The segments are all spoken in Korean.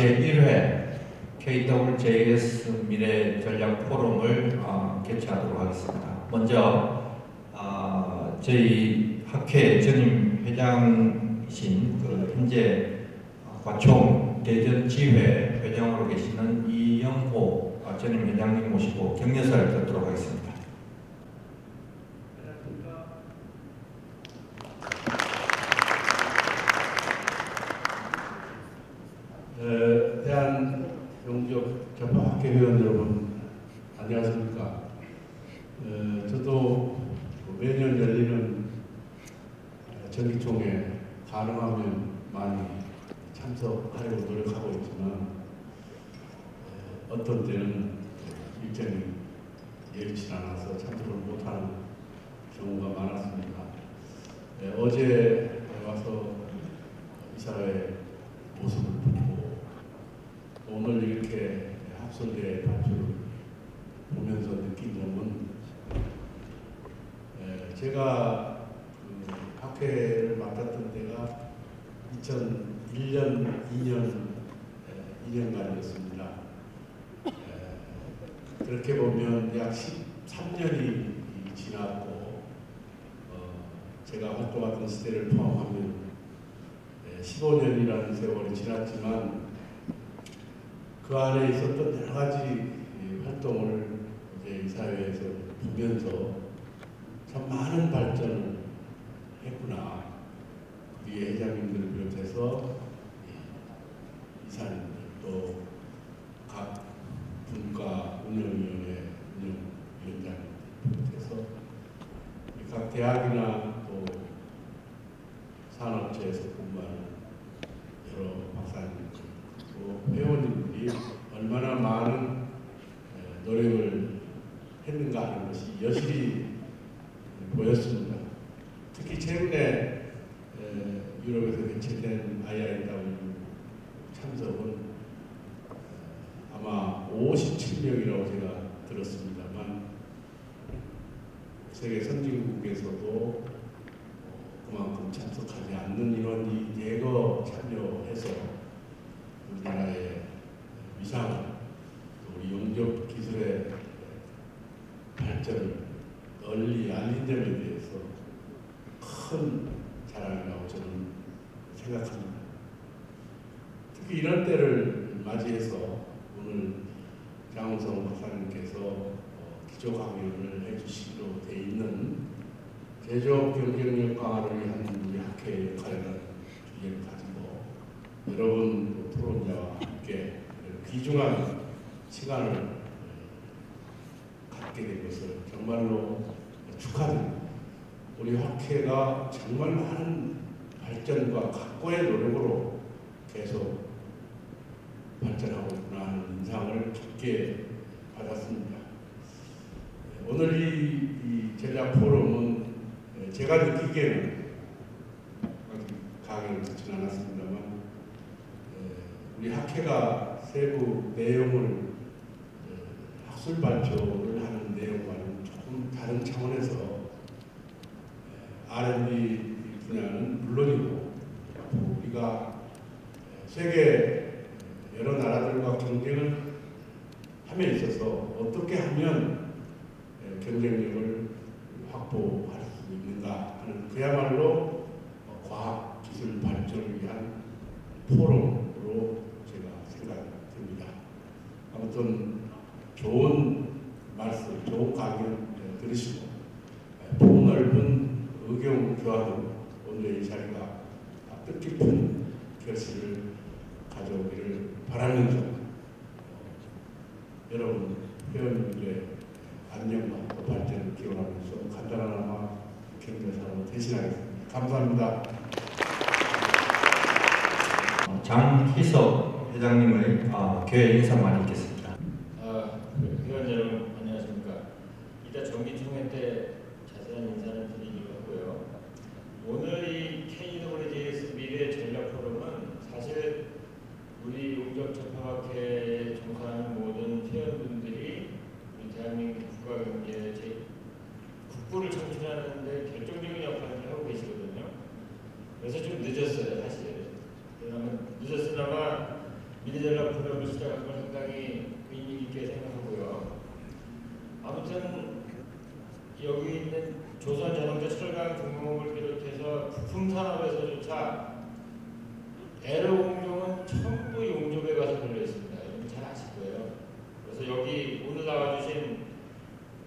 제1회 KWJS 미래 전략 포럼을 개최하도록 하겠습니다. 먼저 저희 학회 전임 회장이신 현재 과총 대전지회 회장으로 계시는 이영호 전임 회장님 모시고 격려사를 듣도록 하겠습니다. 대한용접접합학회 회원 여러분, 안녕하십니까. 저도 매년 열리는 정기총회 가능하면 많이 참석하려고 노력하고 있지만 어떤 때는 일정이 예의치 않아서 참석을 못하는 경우가 많았습니다. 어제 와서 이사회의 모습을 보고 오늘 이렇게 학술대 발표를 보면서 느낀 점은 제가 학회를 맡았던 때가 2001년, 2년간이었습니다. 그렇게 보면 약 13년이 지났고 제가 활동하던 시대를 포함하면 15년이라는 세월이 지났지만 그 안에 있었던 여러 가지 활동을 이제 이 사회에서 보면서 참 많은 발전을 했구나. 우리 회장님들을 비롯해서 이사님들 또 각 분과 운영위원회 운영위원장님들 비롯해서 각 대학이나 또 산업체에서 근무하는 여러 박사님들 또 회원님들이 얼마나 많은 노력을 했는가 하는 것이 여실히 보였습니다. 특히 최근에 유럽에서 개최된 IIW 참석은 아마 57명이라고 제가 들었습니다만 세계 선진국에서도 그만큼 참석하지 않는 인원이 대거 참여해서 우리나라의 위상을 우리 용접 기술의 발전을 널리 알린 점에 대해서 큰 자랑이라고 저는 생각합니다. 특히 이런 때를 맞이해서 오늘 장은성 박사님께서 기조 강연을 해주시기로 돼 있는 제조업 경쟁력 강화를 위한 우리 학회의 역할이라는 주제를 가지고 여러분 토론자와 함께 귀중한 시간을 갖게 된 것을 정말로 축하드립니다. 우리 학회가 정말 많은 발전과 각고의 노력으로 계속 발전하고 있구나 하는 인상을 깊게 받았습니다. 오늘 이 전략 포럼은 제가 느끼기에는 강의를 듣지는 않았습니다만 우리 학회가 세부 내용을 학술 발표를 하는 내용과는 조금 다른 차원에서 R&D 분야는 물론이고 우리가 세계 여러 나라들과 경쟁을 함에 있어서 어떻게 하면 경쟁력을 확보할 수 있는가 하는 그야말로 과학 기술 발전을 위한 포럼으로 제가 생각됩니다. 아무튼 좋은 말씀, 좋은 강연 들으시고 폭넓은 의견 교환으로 오늘의 이 자리가 뜻깊은 결실을 가져오기를 바라면서 여러분 회원님들의 안녕과 발전을 기원하면서 간단하나마 격려사로 대신하겠습니다. 감사합니다. 장희석 회장님의 교회 인사만 읽겠습니다. 회원 여러분 안녕하십니까. 이따 정기총회 때 자세한 인사를 드리기로 하고요. 오늘 이 KWJS 미래 전략 포럼은 사실 우리 용접접합학회에 종사하는 모든 회원분들이 우리 대한민국 국가경제 국부를 창출하는 데 결정적인 역할을 하고 계시거든요. 그래서 좀 늦었어요, 사실. 늦었으나마 미래전략 프로그램을 시작한 걸 상당히 의미 있게 생각하고요. 아무튼 여기 있는 조선자동차 철강 중공업을 비롯해서 부품 산업에서조차 에러 공정은 전부 용접에 가서 걸려 있습니다. 여러분 잘 아실 거예요. 그래서 여기 오늘 나와주신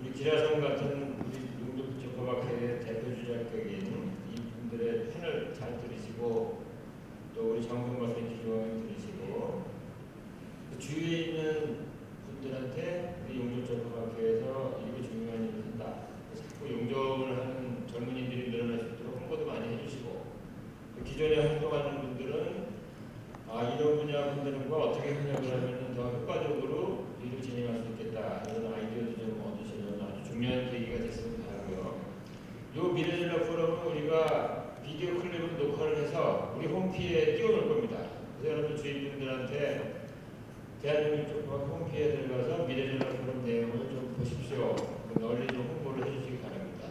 우리 기라성 같은 우리 용접적법학회의 대표 주자격인 이분들의 펜을 잘 들으시고 또 우리 정동과 기조원 들으시고 그 주위에 있는 분들한테 우리 용접적법학회에서 이거 중요한 일을 한다. 자꾸 용접을 하는 젊은이들이 늘어날 수 있도록 홍보도 많이 해주시고 또 기존에 활동하는 분들은 이런 분야 분들과 어떻게 협력을 하면 더 효과적으로 일을 진행할 수 있겠다 이런 아이디어도 좀 얻으시는 아주 중요한 계기가 됐으면 바라고요. 이 미래전략 포럼은 우리가 비디오 클립을 녹화를 해서 우리 홈피에 띄워놓을 겁니다. 그래서 여러분 주인분들한테 대한민국 홈피에 들어가서 미래전략 포럼 내용을 좀 보십시오. 널리 좀 홍보를 해주시기 바랍니다.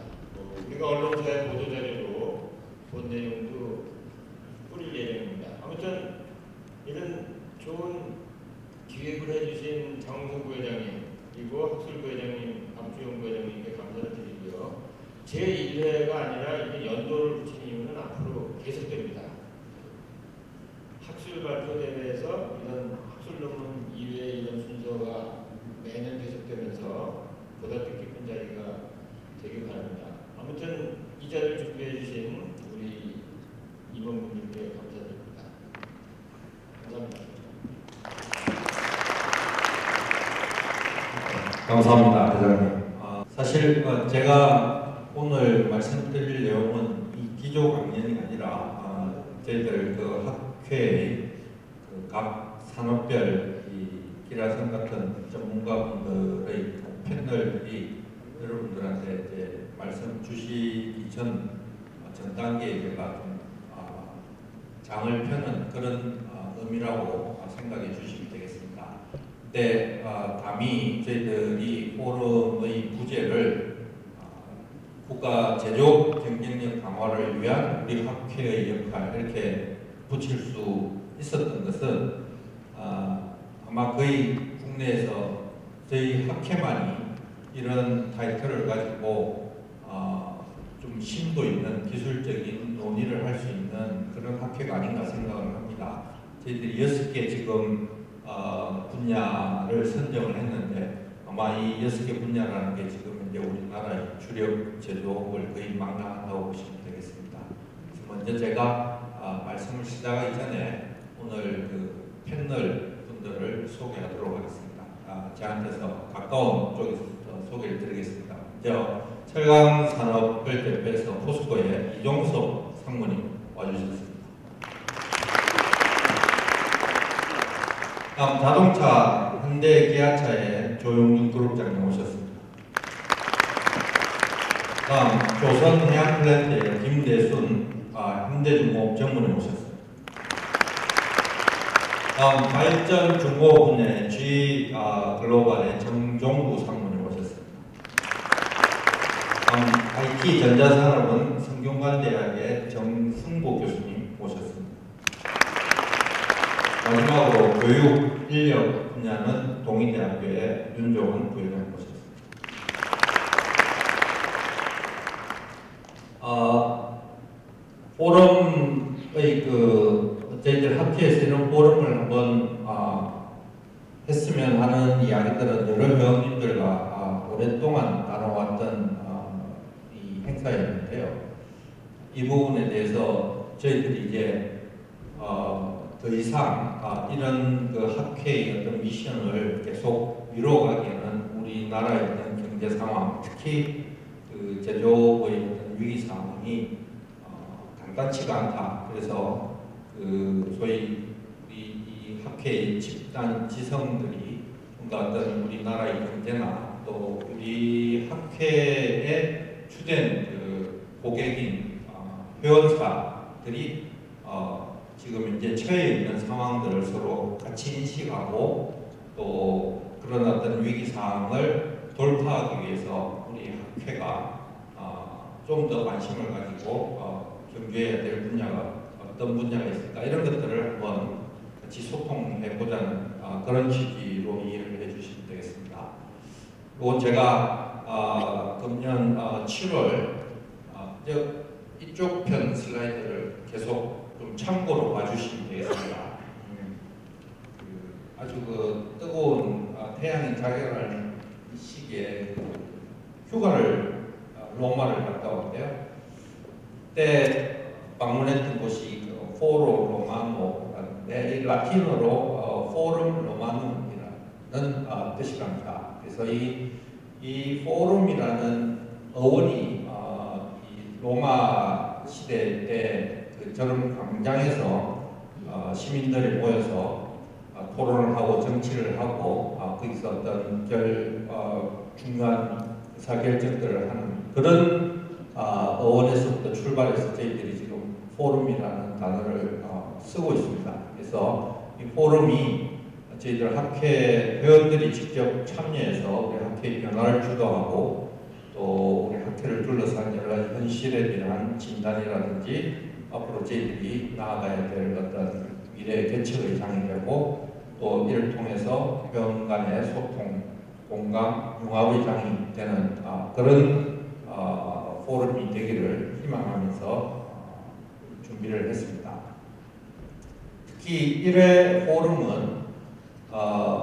우리가 언론사의 보도자료로 본 내용도 뿌릴 예정입니다. 아무튼 이런 좋은 기획을 해주신 장홍석 부회장님 그리고 학술 부회장님, 박주영 부회장님께 감사를 드리고요. 제1회가 아니라 이게 연도를 붙인 이유는 앞으로 계속됩니다. 학술 발표 대회에서 이런 학술 논문 이외의 이런 순서가 매년 계속되면서 보다 뜻깊은 자리가 되길 바랍니다. 아무튼 이 자리를 준비해 주신 우리 임원분들께 감사드립니다. 감사합니다. 감사합니다, 회장님. 사실 제가 오늘 말씀드릴 내용은 이 기조 강연이 아니라 저희들 그 학회의 각 산업별 이 기라성 같은 전문가분들의 패널들이 여러분들한테 이제 말씀 주시기 전 단계에 제가 좀 장을 펴는 그런 의미라고 생각해 주시면 되겠습니다. 근데 감히 저희들이 포럼의 부제를 국가 제조업 경쟁력 강화를 위한 우리 학회의 역할 이렇게 붙일 수 있었던 것은 아마 거의 국내에서 저희 학회만이 이런 타이틀을 가지고 좀 심도 있는 기술적인 논의를 할 수 있는 그런 학회가 아닌가 생각을 합니다. 저희들이 6개 지금 분야를 선정을 했는데 아마 이 6개 분야라는 게 지금 이제 우리나라의 주력 제조업을 거의 망라한다고 보시면 되겠습니다. 그래서 먼저 제가 말씀을 시작하기 전에 오늘 그 패널 분들을 소개하도록 하겠습니다. 저한테서 가까운 쪽에서부터 소개를 드리겠습니다. 먼저 철강산업을 대표해서 포스코의 이종섭 상무님 와주셨습니다. 다음 자동차 현대기아차의 조용준 그룹장님 오셨습니다. 다음 조선해양플랜트의 김대순 현대중공업 전문에 오셨습니다. 다음 발전 중공업 분야의 G 글로벌의 정종구 상무님 오셨습니다. 다음 IT 전자산업은 성균관대학의 정승보 교수님 오셨습니다. 마지막으로 교육 인력 분야는 동의대학교의 윤종원 부회장 모셨습니다. 포럼의 저희들 학회에서 이런 포럼을 한번 했으면 하는 이야기들은 여러 회원님들과 오랫동안 나눠왔던 이 행사였는데요. 이 부분에 대해서 저희들이 이제 더 이상 이런 그 학회의 어떤 미션을 계속 이루어가기에는 우리나라의 어떤 경제 상황, 특히 그 제조업의 어떤 위기 상황이 간단치가 않다. 그래서 그 소위 이 학회의 집단 지성들이 좀 더 어떤 우리나라의 경제나 또 우리 학회의 주된 그 고객인 회원사들이 지금 이제 처해 있는 상황들을 서로 같이 인식하고 또 그런 어떤 위기 상황을 돌파하기 위해서 우리 학회가 좀 더 관심을 가지고 경주해야 될 분야가 어떤 분야가 있을까 이런 것들을 한번 같이 소통해보자는 그런 취지로 이해를 해주시면 되겠습니다. 이건 제가 금년 7월 이쪽 편 슬라이드를 계속 좀 참고로 봐주시면 되겠습니다. 아주 뜨거운 태양이 자결하는 이 시기에 휴가를 로마를 갔다 왔는데요. 그때 방문했던 곳이 포로 로마노라는데 이 라틴어로 포rum 로마눔이라는 뜻이랍니다. 그래서 이 포럼이라는 어원이 이 로마 시대 때 그 저런 광장에서 시민들이 모여서 토론을 하고 정치를 하고 거기서 어떤 중요한 의사결정들을 하는 그런 어원에서부터 출발해서 저희들이 지금 포럼이라는 단어를 쓰고 있습니다. 그래서 이 포럼이 저희들 학회 회원들이 직접 참여해서 우리 학회의 변화를 주도하고 또 우리 학회를 둘러싼 여러 가지 현실에 대한 진단이라든지 앞으로 저희들이 나아가야 될 어떤 미래의 개척의 장이 되고 또 이를 통해서 회원 간의 소통, 공감, 융합의 장이 되는 그런 포럼이 되기를 희망하면서 준비를 했습니다. 특히 1회 포럼은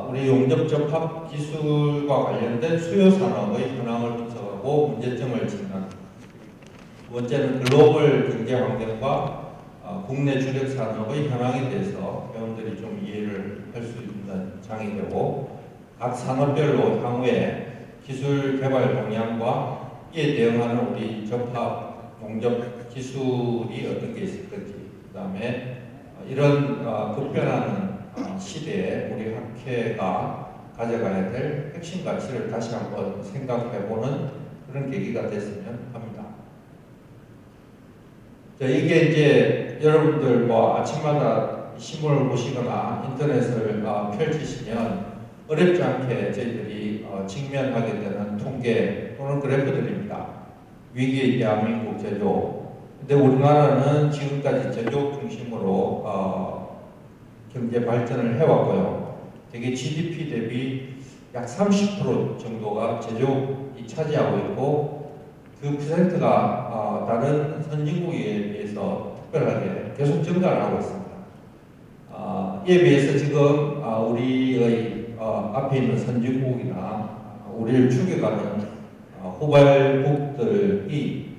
우리 용접접합 기술과 관련된 수요 산업의 현황을 분석하고 문제점을 진단. 두 번째는 글로벌 경제 환경과 국내 주력 산업의 현황에 대해서 회원들이 좀 이해를 할 수 있는 장이 되고 각 산업별로 향후에 기술 개발 방향과 이에 대응하는 우리 접합 용접 기술이 어떤 게 있을 건지 그 다음에 이런 급변하는 시대에 우리 학회가 가져가야 될 핵심 가치를 다시 한번 생각해보는 그런 계기가 됐으면 합니다. 자, 이게 이제 여러분들 아침마다 신문을 보시거나 인터넷을 펼치시면 어렵지 않게 저희들이 직면하게 되는 통계 또는 그래프들입니다. 위기의 대한민국 제조. 근데 우리나라는 지금까지 제조업 중심으로 경제 발전을 해왔고요. 되게 GDP 대비 약 30% 정도가 제조업이 차지하고 있고 그 퍼센트가 다른 선진국에 비해서 특별하게 계속 증가를 하고 있습니다. 이에 비해서 지금 우리의 앞에 있는 선진국이나 우리를 추격하는 후발국들이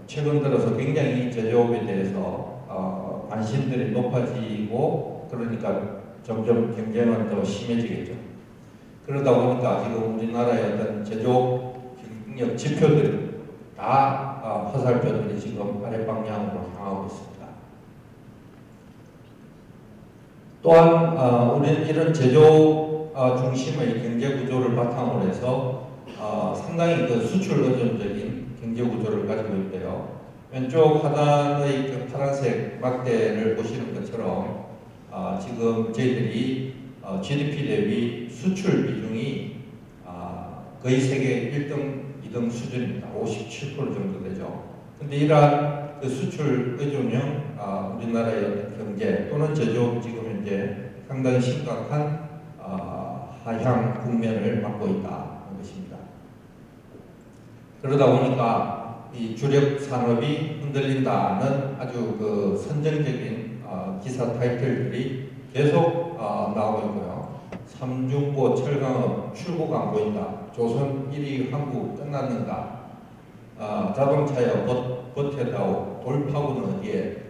최근 들어서 굉장히 제조업에 대해서 관심들이 높아지고 그러니까 점점 경쟁은 더 심해지겠죠. 그러다 보니까 지금 우리나라의 어떤 제조업 경쟁력 지표들 다 화살표들이 지금 아래 방향으로 향하고 있습니다. 또한 우리는 이런 제조업 중심의 경제 구조를 바탕으로 해서 상당히 수출 의존적인 경제 구조를 가지고 있고요. 왼쪽 하단의 그 파란색 막대를 보시는 것처럼 지금 저희들이 GDP 대비 수출 비중이 거의 세계 1등, 2등 수준입니다. 57% 정도 되죠. 근데 이러한 그 수출 의존형 우리나라의 어떤 경제 또는 제조업 지금 현재 상당히 심각한 하향 국면을 맞고 있다는 것입니다. 그러다 보니까 이 주력 산업이 흔들린다는 아주 그 선정적인 기사 타이틀들이 계속 나오고 있고요. 삼중고 철강업 출구가 안 보인다. 조선 1위 한국 끝났는가. 자동차여 버텨다오. 돌파구는 어디에.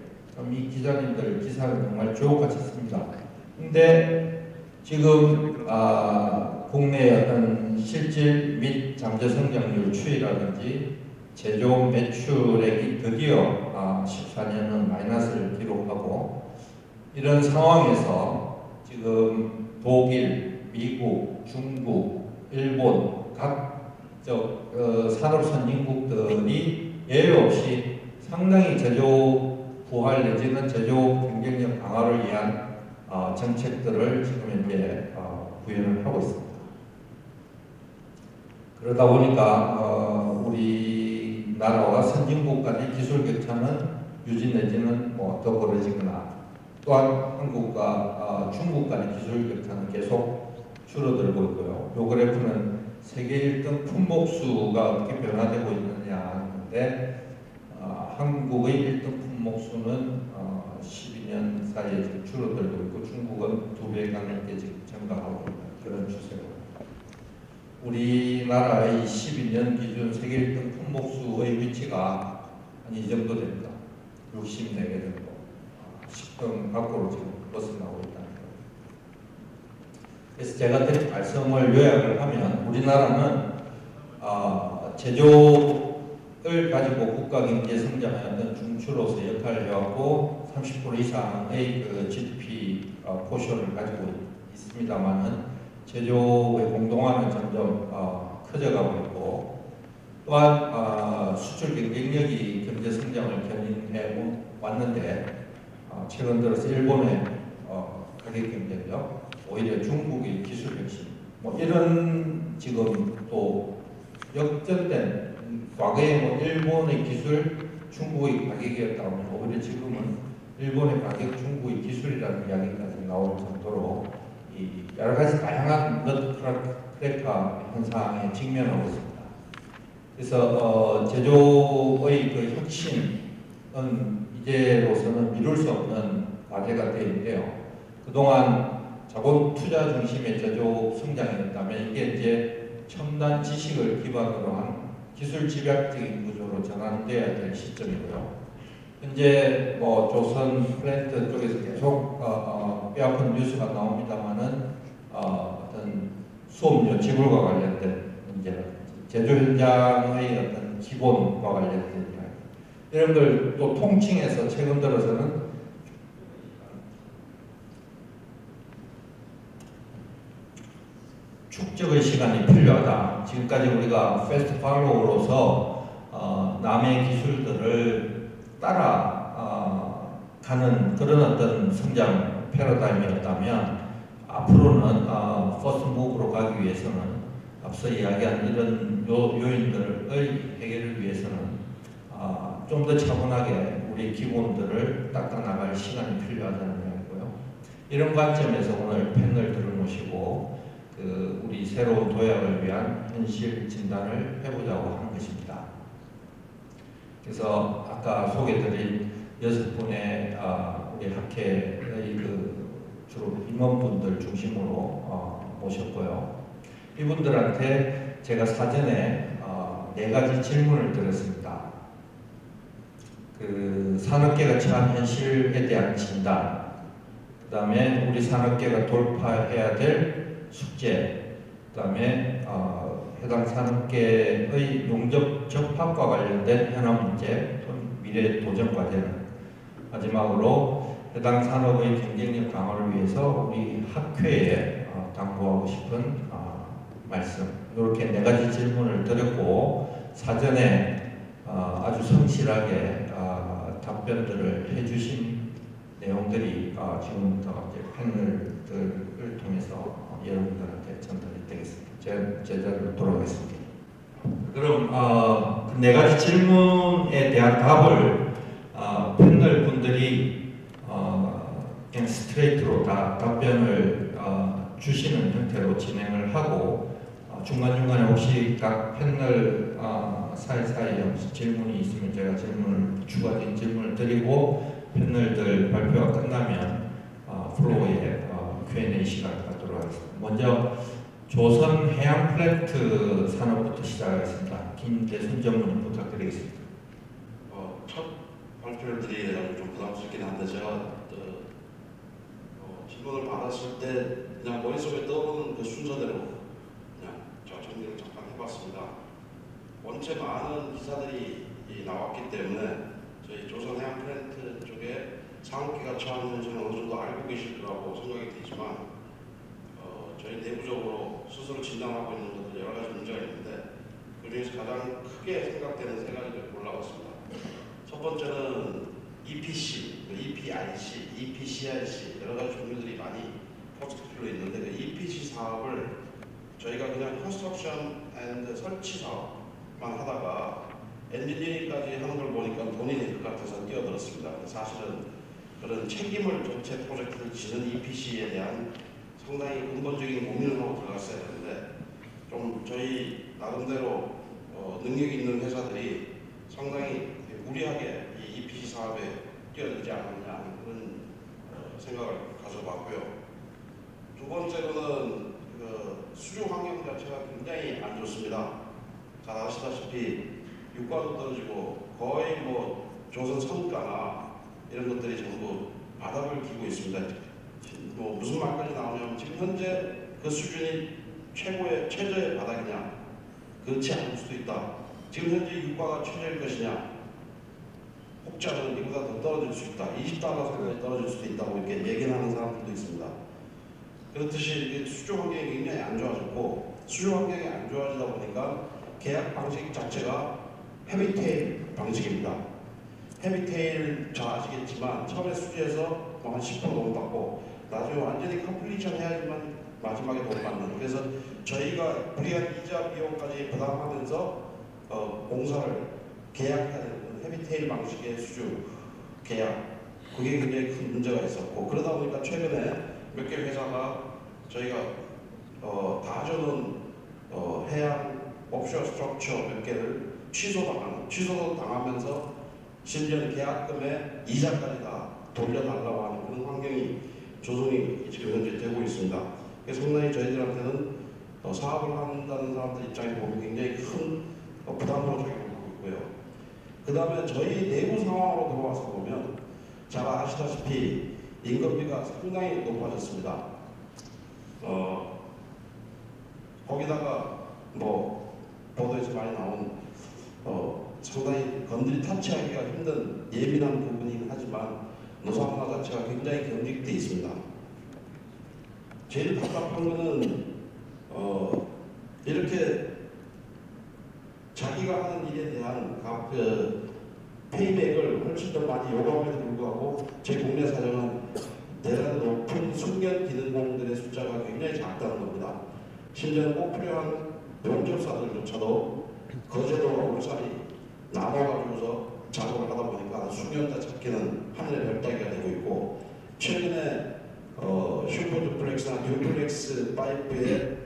이 기자님들 기사를 정말 주옥같이 씁니다. 근데 지금 국내의 어떤 실질 및 잠재 성장률 추이라든지 제조업 매출액이 드디어 14년은 마이너스를 기록하고 이런 상황에서 지금 독일, 미국, 중국, 일본 각 산업 선진국들이 예외 없이 상당히 제조업 부활 내지는 제조업 경쟁력 강화를 위한 정책들을 지금 현재 구현을 하고 있습니다. 그러다 보니까 우리나라와 선진국 간의 기술 격차는 유지 내지는 더 벌어지거나 또한 한국과 중국 간의 기술 격차는 계속 줄어들고 있고요. 이 그래프는 세계 1등 품목수가 어떻게 변화되고 있느냐 하는데 한국의 1등 품목수는 12년 사이에 지금 줄어들고 있고 중국은 2배 가깝게 지금 증가하고 있는 그런 추세입니다. 우리나라의 12년 기준 세계 1등 품목수의 위치가 한 이 정도 됩니다. 64개 정도. 10등 밖으로 지금 벗어나고 있다는 거예요. 그래서 제가 드린 말씀을 요약을 하면 우리나라는 제조를 가지고 국가 경제 성장의 어떤 중추로서 역할을 해왔고 30% 이상의 그 GDP 포션을 가지고 있습니다만은 제조의 공동화는 점점 커져가고 있고 또한 수출 경쟁력이 경제 성장을 견인해 왔는데 최근 들어서 일본의 가격 경쟁력, 오히려 중국의 기술 혁신, 뭐 이런 지금 또 역전된 과거에 일본의 기술, 중국의 가격이었다면 오히려 지금은 일본의 가격, 중국의 기술이라는 이야기까지 나올 정도로 이 여러 가지 다양한 너트크래커 현상에 직면하고 있습니다. 그래서 제조의 그 혁신은 이제로서는 미룰 수 없는 과제가 되어 있는데요. 그동안 자본 투자 중심의 제조 성장이었다면 이게 이제 첨단 지식을 기반으로 한 기술 집약적인 구조로 전환돼야 될 시점이고요. 현재 뭐 조선 플랜트 쪽에서 계속 뼈아픈 뉴스가 나옵니다만은 어떤 수업료 지불과 관련된 문제라든지 제조 현장의 어떤 기본과 관련된 이런 걸 또 통칭해서 최근 들어서는 축적의 시간이 필요하다. 지금까지 우리가 패스트 팔로우로서 남의 기술들을 따라 가는 그런 어떤 성장 패러다임이었다면 앞으로는 퍼스트 무브로 가기 위해서는 앞서 이야기한 이런 요인들의 해결을 위해서는 좀 더 차분하게 우리 기본들을 닦아나갈 시간이 필요하다는 이야기고요. 이런 관점에서 오늘 패널들을 모시고 우리 새로운 도약을 위한 현실 진단을 해보자고 하는 것입니다. 그래서 아까 소개드린 6분의 우리 학회의 주로 임원분들 중심으로 모셨고요. 이분들한테 제가 사전에 4가지 질문을 드렸습니다. 산업계가 처한 현실에 대한 진단, 그 다음에 우리 산업계가 돌파해야 될 숙제, 그 다음에 해당 산업계의 용접 적합과 관련된 현안 문제 또는 미래 도전 과제는 마지막으로 해당 산업의 경쟁력 강화를 위해서 우리 학회에 당부하고 싶은 말씀, 이렇게 4가지 질문을 드렸고 사전에 아주 성실하게 답변들을 해주신 내용들이 지금부터 이제 패널들을 통해서 여러분들한테 전달이 되겠습니다. 제자리로 돌아가겠습니다. 그럼 그 4가지 질문에 대한 답을 패널 분들이 그냥 스트레이트로 다 답변을 주시는 형태로 진행을 하고 중간중간에 혹시 각 패널 사이사이에 질문이 있으면 제가 추가적인 질문을 드리고 패널들 발표가 끝나면 플로어에 Q&A 시간을 갖도록 하겠습니다. 먼저 조선 해양 플랜트 산업부터 시작하겠습니다. 김대순 전문의 부탁드리겠습니다. 첫 발표를 드리기가 좀 부담스럽긴 한데 제가 질문을 받았을 때 그냥 머릿속에 떠오르는 그 순서대로 그냥 정리를 잠깐 해봤습니다. 원체 많은 기사들이 나왔기 때문에 저희 조선 해양 플랜트 쪽에 산업계가 처한 현실은 어느 정도 알고 계실 거라고 생각이 되지만 저희 내부적으로 스스로 진단하고 있는 것들 여러 가지 문제가 있는데 그 중에서 가장 크게 생각되는 3가지를 골라봤습니다. 첫 번째는 EPC, EPIC, EPCIC 여러 가지 종류들이 많이 포트폴리오에 있는데 그 EPC 사업을 저희가 그냥 컨스트럭션 앤드 설치 사업만 하다가 엔지니어링까지 하는 걸 보니까 돈이 될 것 같아서 뛰어들었습니다. 사실은 그런 책임을 전체 프로젝트를 지는 EPC에 대한 상당히 근본적인 고민을 하고 들어갔어야 되는데 좀 저희 나름대로 능력 있는 회사들이 상당히 무리하게 이 EPC 사업에 뛰어들지 않았냐 그런 생각을 가져봤고요. 두 번째로는 그 수주 환경 자체가 굉장히 안 좋습니다. 잘 아시다시피 유가도 떨어지고 거의 뭐 조선 성가나 이런 것들이 전부 바닥을 기고 있습니다. 뭐 무슨 말까지 나오냐면 지금 현재 그 수준이 최저의 바닥이냐? 그렇지 않을 수도 있다. 지금 현재 유가가 최저일 것이냐? 혹자는 이보다 더 떨어질 수 있다. 20달러 선까지 떨어질 수도 있다고 이렇게 얘기하는 사람들도 있습니다. 그렇듯이 수주 환경이 굉장히 안 좋아졌고 수주 환경이 안 좋아지다 보니까 계약 방식 자체가 헤비테일 방식입니다. 헤비테일 잘 아시겠지만 처음에 수주에서 한 10% 돈 받고 나중에 완전히 컴플리션 해야지만 마지막에 돈 받는. 그래서 저희가 무리한 이자 비용까지 부담하면서 공사를 계약해야 되는 헤비테일 방식의 수주 계약, 그게 굉장히 큰 문제가 있었고 그러다 보니까 최근에 몇 개 회사가 저희가 다져놓은 해양 옵션 스트럭처 몇 개를 취소도 당하면서 심지어는 계약금에 이자까지 다 돌려달라고 하는 그런 환경이 조성이 지금 현재 되고 있습니다. 그래서 상당히 저희들한테는 사업을 한다는 사람들 입장에서 보면 굉장히 큰 부담으로 작용하고 있고요. 그 다음에 저희 내부 상황으로 들어와서 보면 잘 아시다시피 인건비가 상당히 높아졌습니다. 거기다가 뭐 보도에서 많이 나온 상당히 건드리 터치하기가 힘든 예민한 부분이긴 하지만 노사문화 자체가 굉장히 경직돼 있습니다. 제일 답답한 거는 이렇게 자기가 하는 일에 대한 페이백을 훨씬 더 많이 요구함에도 불구하고 제 국내 사정은 대단히 높은 숙련 기능공들의 숫자가 굉장히 작다는 겁니다. 심지어 꼭 필요한 용접사들조차도 거제도와 울산이 나눠가지고서 작업을 하다 보니까 숙련자 찾기는 하늘의 별따기가 되고 있고 최근에 슈퍼듀플렉스나 듀플렉스 파이프에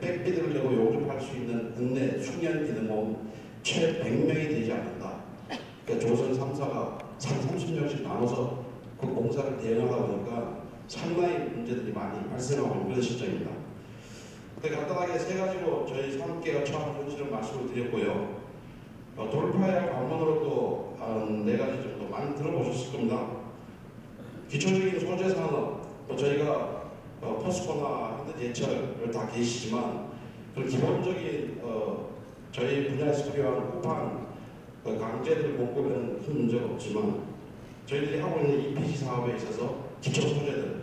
백비드를 내고 용접할 수 있는 국내 숙련 기능공 최 100명이 되지 않는다. 그러니까 조선 3사가 30년씩 나눠서 그 공사를 대응하다 보니까 상당히 문제들이 많이 발생하고 있는 그런 시점입니다. 간단하게 세 가지로 저희 산업계가 처한 현실을 말씀을 드렸고요. 돌파의 관문으로도 한 4가지 정도 많이 들어보셨을 겁니다. 기초적인 소재 산업, 저희가 포스코나 현대제철을 다 계시지만 그 기본적인 저희 분야에서 필요한 호판 강제들 공급에는 큰 문제가 없지만 저희들이 하고 있는 EPC 사업에 있어서 기초 소재들,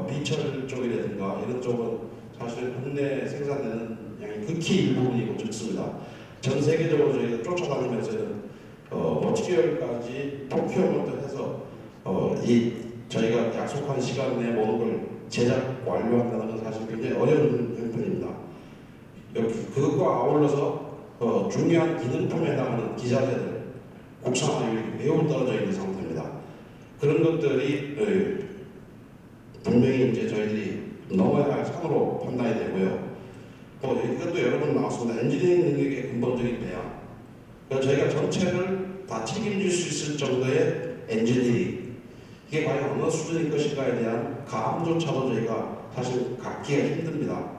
비철 쪽이라든가 이런 쪽은 사실 국내 생산되는 양이 극히 일부분이고 적습니다. 전 세계적으로 저희가 쫓아다니면서는 머티리얼까지 프로큐어먼트 해서 저희가 약속한 시간 내에 모든 걸 제작 완료한다는 건 사실 굉장히 어려운 형편입니다. 그것과 아울러서 중요한 기능품에 해당하는 기자재들, 국산화율이 매우 떨어져 있는 상태입니다. 그런 것들이 분명히 이제 저희들이 넘어야 할 산으로 판단이 되고요. 이것도 여러 번 나왔습니다. 엔지니어링 능력의 근본적인 배양. 그러니까 저희가 전체를 다 책임질 수 있을 정도의 엔지니어링. 이게 과연 어느 수준인 것인가에 대한 감조차도 저희가 사실 갖기가 힘듭니다.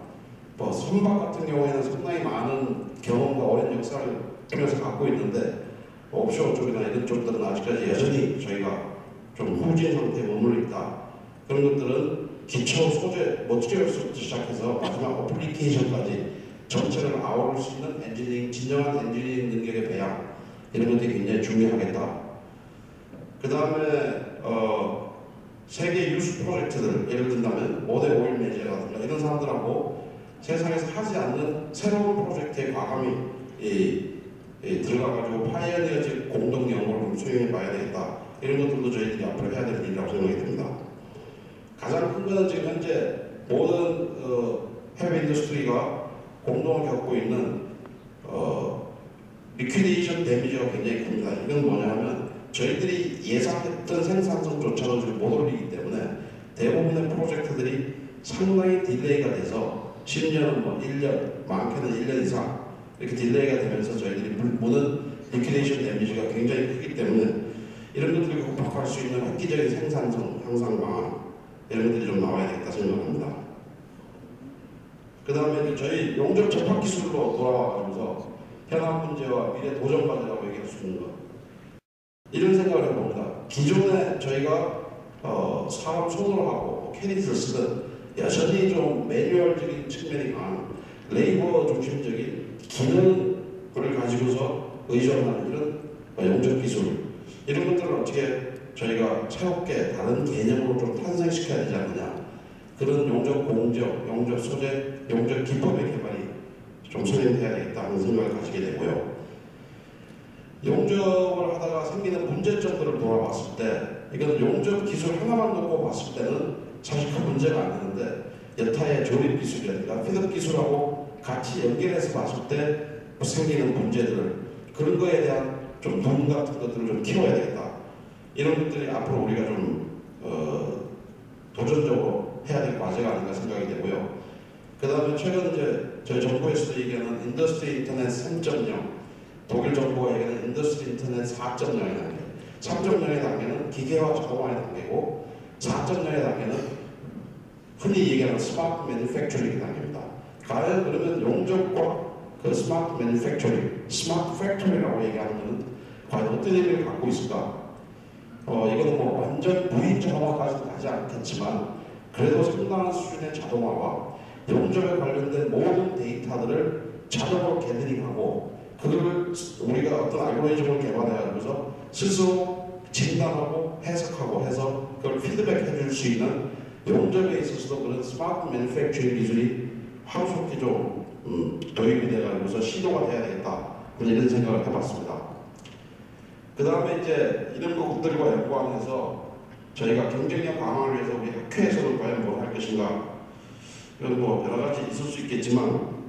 선박 같은 경우에는 상당히 많은 경험과 오랜 역사를 통해서 갖고 있는데 옵쇼어 쪽이나 이런 쪽들은 아직까지 여전히 저희가 좀 후진 상태에 머물러 있다. 그런 것들은 기초 소재, 머티리얼부터 시작해서 마지막 어플리케이션까지 전체를 아우를 수 있는 엔지니어링, 진정한 엔지니어링 능력의 배양 이런 것들이 굉장히 중요하겠다. 그 다음에 세계 유수 프로젝트들 예를 든다면 모델 오일 매제라든가 이런 사람들하고 세상에서 하지 않는 새로운 프로젝트에 과감히 들어가가지고 파이어니어적 공동 연구를 수행해 봐야 되겠다. 이런 것들도 저희들이 앞으로 해야 될 일이라고 생각이 듭니다. 가장 큰 것은 지금 현재 모든 해외 인더스트리가 공동을 겪고 있는 리퀴데이션 데미지가 굉장히 큽니다. 이건 뭐냐면 저희들이 예상했던 생산성조차도 지금 못 올리기 때문에 대부분의 프로젝트들이 상당히 딜레이가 돼서 심지어는 뭐 1년, 많게는 1년 이상 이렇게 딜레이가 되면서 저희들이 모든 리퀴데이션 데미지가 굉장히 크기 때문에 이런 것들을 극복할 수 있는 획기적인 생산성 향상 방안 이런 것들이 좀 나와야 되겠다 생각합니다. 그 다음에 저희 용접 접합 기술로 돌아와가면서 현안 문제와 미래 도전 과제라고 얘기할 수 있는 것 이런 생각을 해봅니다. 기존에 저희가 사람 손으로 하고 캐닛을 쓰던 여전히 좀 매뉴얼적인 측면이 강한 레이버 중심적인 기능을 가지고서 의존하는 이런 용접 기술 이런 것들을 어떻게 저희가 새롭게 다른 개념으로 좀 탄생시켜야 되지 않느냐 그런 용접 공정, 용접 소재, 용접 기법의 개발이 좀 진행돼야 되겠다 하는 생각을 가지게 되고요. 용접을 하다가 생기는 문제점들을 돌아봤을 때 이건 용접 기술 하나만 놓고 봤을 때는 사실 큰 문제가 안 되는데 여타의 조립 기술이라든가 피드 기술하고 같이 연결해서 봤을 때 생기는 문제들을 그런 거에 대한 좀 눈 같은 것들을 좀 키워야 되겠다. 이런 것들이 앞으로 우리가 좀 도전적으로 해야 될 과제가 아닌가 생각이 되고요. 그 다음에 최근 이제 저희 정부에서도 얘기하는 인더스트리 인터넷 3.0 독일 정부가 얘기하는 인더스트리 인터넷 4.0의 단계 3.0의 단계는 기계화 자동화의 단계고 4.0의 단계는 흔히 얘기하는 스마트 매니팩처링 단계입니다. 과연 그러면 용접과 그 스마트 매니팩처링, 스마트 팩토리라고 얘기하는 것은 과연 어떤 의미를 갖고 있을까? 이거는 뭐 완전 무인 자동화까지는 가지 않겠지만 그래도 상당한 수준의 자동화와 용접에 관련된 모든 데이터들을 자동으로 게더링하고 그걸 우리가 어떤 알고리즘을 개발해가지고서 스스로 진단하고 해석하고 해서 그걸 피드백해 줄 수 있는 용접에 있어서도 그런 스마트 매니팩처링 기술이 하루속히 좀 도입이 돼가지고서 시도가 돼야 되겠다 이런 생각을 해봤습니다. 그 다음에 이제 이런 것들과 연관해서 저희가 경쟁력 강화를 위해서 우리 학회에서는 과연 뭘 할 것인가 이건 뭐 여러 가지 있을 수 있겠지만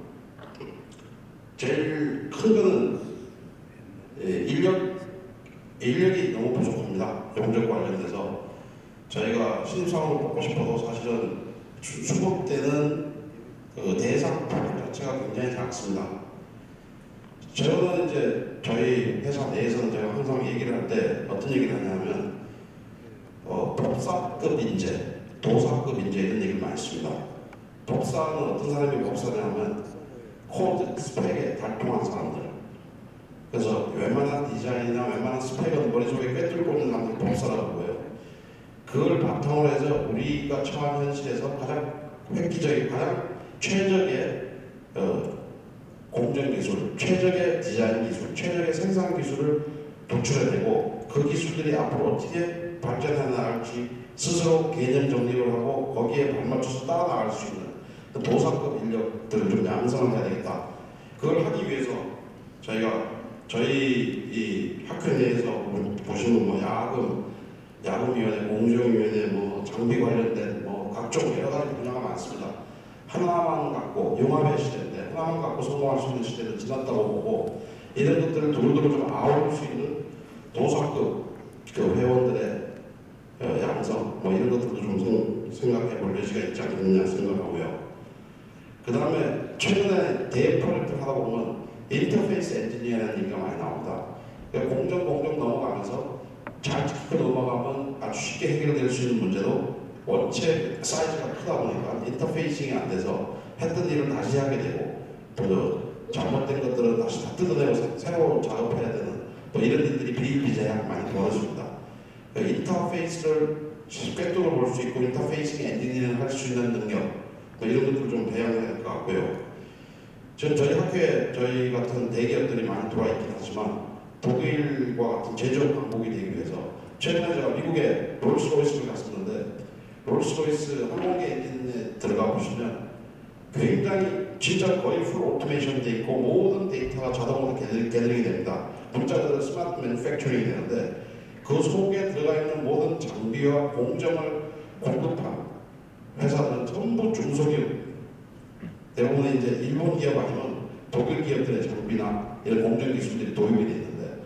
제일 큰 거는 인력이 너무 부족합니다. 용접 관련돼서 저희가 신입사원을 뽑고 싶어도 사실은 수급되는 그 대상 폭 자체가 굉장히 작습니다. 저는 이제 저희 회사 내에서는 제가 항상 얘기를 할 때 어떤 얘기를 하냐면 법사급 인재, 도사급 인재 이런 얘기를 많이 했습니다. 법사는 어떤 사람이 법사냐면 코드 스펙에 달동한 사람들. 그래서 웬만한 디자인이나 웬만한 스펙은 머릿속에 꿰뚫고 있는 사람들 법사라고 보여요. 그걸 바탕으로 해서 우리가 처한 현실에서 가장 획기적인, 가장 최적의 공정 기술, 최적의 디자인 기술, 최적의 생산 기술을 도출해내고 그 기술들이 앞으로 어떻게 발전해 나갈지 스스로 개념 정립을 하고 거기에 발맞춰서 따라나갈 수 있는 도사급 인력들을 좀 양성을 해야 되겠다. 그걸 하기 위해서 저희 이 학회 내에서 보시면 뭐 야금위원회, 공정위원회, 뭐 장비 관련된 뭐 각종 여러 가지 분야가 많습니다. 하나만 갖고 융합의 시대인데 하나만 갖고 성공할 수 있는 시대는 지났다고 보고 이런 것들을 두루두루 좀 아울 수 있는 도사급 그 회원들의 양성 뭐 이런 것들도 좀 생각해 볼 여지가 있지 않겠느냐 생각하고요. 그 다음에 최근에 대형 프로젝트를 하다 보면 인터페이스 엔지니어라는 얘기가 많이 나옵니다. 그러니까 공정 넘어가면서 잘 짚고 넘어가면 아주 쉽게 해결될 수 있는 문제도 원체 사이즈가 크다 보니까 인터페이싱이 안 돼서 했던 일을 다시 하게 되고 또 잘못된 것들은 다시 다 뜯어내고 새로 작업해야 되는 뭐 이런 일들이 비일비재하게 많이 벌어집니다. 그러니까 인터페이스를 꿰뚫어 볼 수 있고 인터페이싱 엔지니어링을 할 수 있는 능력 뭐 이런 것들을 좀 배양해야 될 것 같고요. 지금 저희 학교에 저희 같은 대기업들이 많이 들어와 있긴 하지만 독일과 같은 제조업 강국이 되기 위해서 최근에 제가 미국에 롤스로이스를 갔었는데 롤스로이스 항공기 엔진에 들어가 보시면 굉장히 진짜 거의 풀 오토메이션 돼 있고 모든 데이터가 자동으로 게더링이 됩니다. 문자들은 스마트 매니팩처링이 되는데 그 속에 들어가 있는 모든 장비와 공정을 공급한 회사들은 전부 중소기업 대부분 이제 일본 기업 아니면 독일 기업들의 장비나 이런 공정 기술들이 도입이 되어 있는데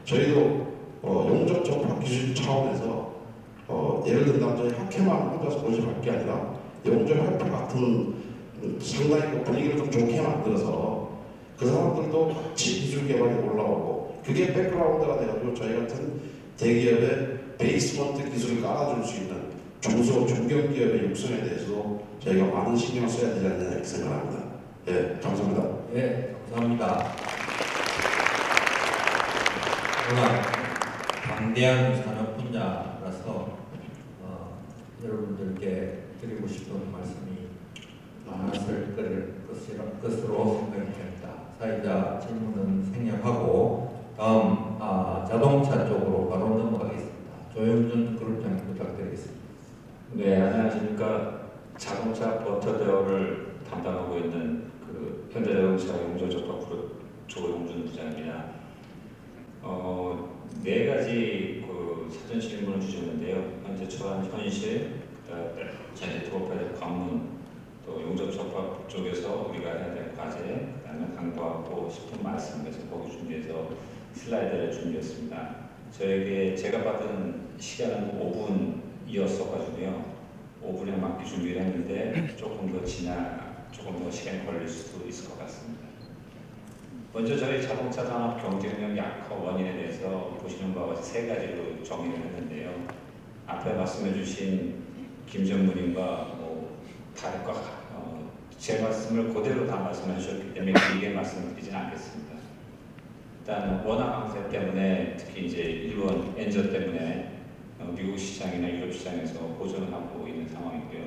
저희도 용접 접합 기술 차원에서 예를 들면 저희 학회만 혼자서 모집할 게 아니라 용접협회 같은 상당히 분위기를 좀 좋게 만들어서 그 사람들도 같이 기술 개발이 올라오고 그게 백그라운드가 돼가지고 저희 같은 대기업의 베이스먼트 기술을 깔아줄 수 있는 중소 중견기업의 육성에 대해서도 저희가 많은 신경을 써야 되지 않느냐 이렇게 생각합니다. 예, 감사합니다. 네, 감사합니다. 워낙 방대한 산업 분야라서 여러분들께 드리고 싶은 말씀이 많았을 것으로 생각이 됩니다. 사회자 질문은 생략하고 다음 자동차 쪽으로 바로 넘어가겠습니다. 조영준 그룹장 부탁드리겠습니다. 네, 안녕하십니까. 자동차 버터 대업을 담당하고 있는 그 현대자동차 용접접합 그룹 조영준 부장입니다. 네 가지 그 사전 질문을 주셨는데요. 현재 처한 현실, 그다음에 프로파일 관문, 또 용접접합 쪽에서 우리가 해야 될 과제, 그다음에 강구하고 싶은 말씀, 그래서 거기 준비해서 슬라이드를 준비했습니다. 저에게 제가 받은 시간은 5분이었어가지고요. 5분에 맞게 준비를 했는데 조금 더 시간이 걸릴 수도 있을 것 같습니다. 먼저 저희 자동차 산업 경쟁력 약화 원인에 대해서 보시는 바와 같이 세 가지로 정의를 했는데요. 앞에 말씀해주신 김전무님과 다를 것 제 말씀을 그대로 다 말씀해 주셨기 때문에 길게 말씀드리진 않겠습니다. 일단 원화 강세 때문에 특히 이제 일본 엔저 때문에 미국 시장이나 유럽 시장에서 고전을 하고 있는 상황이고요.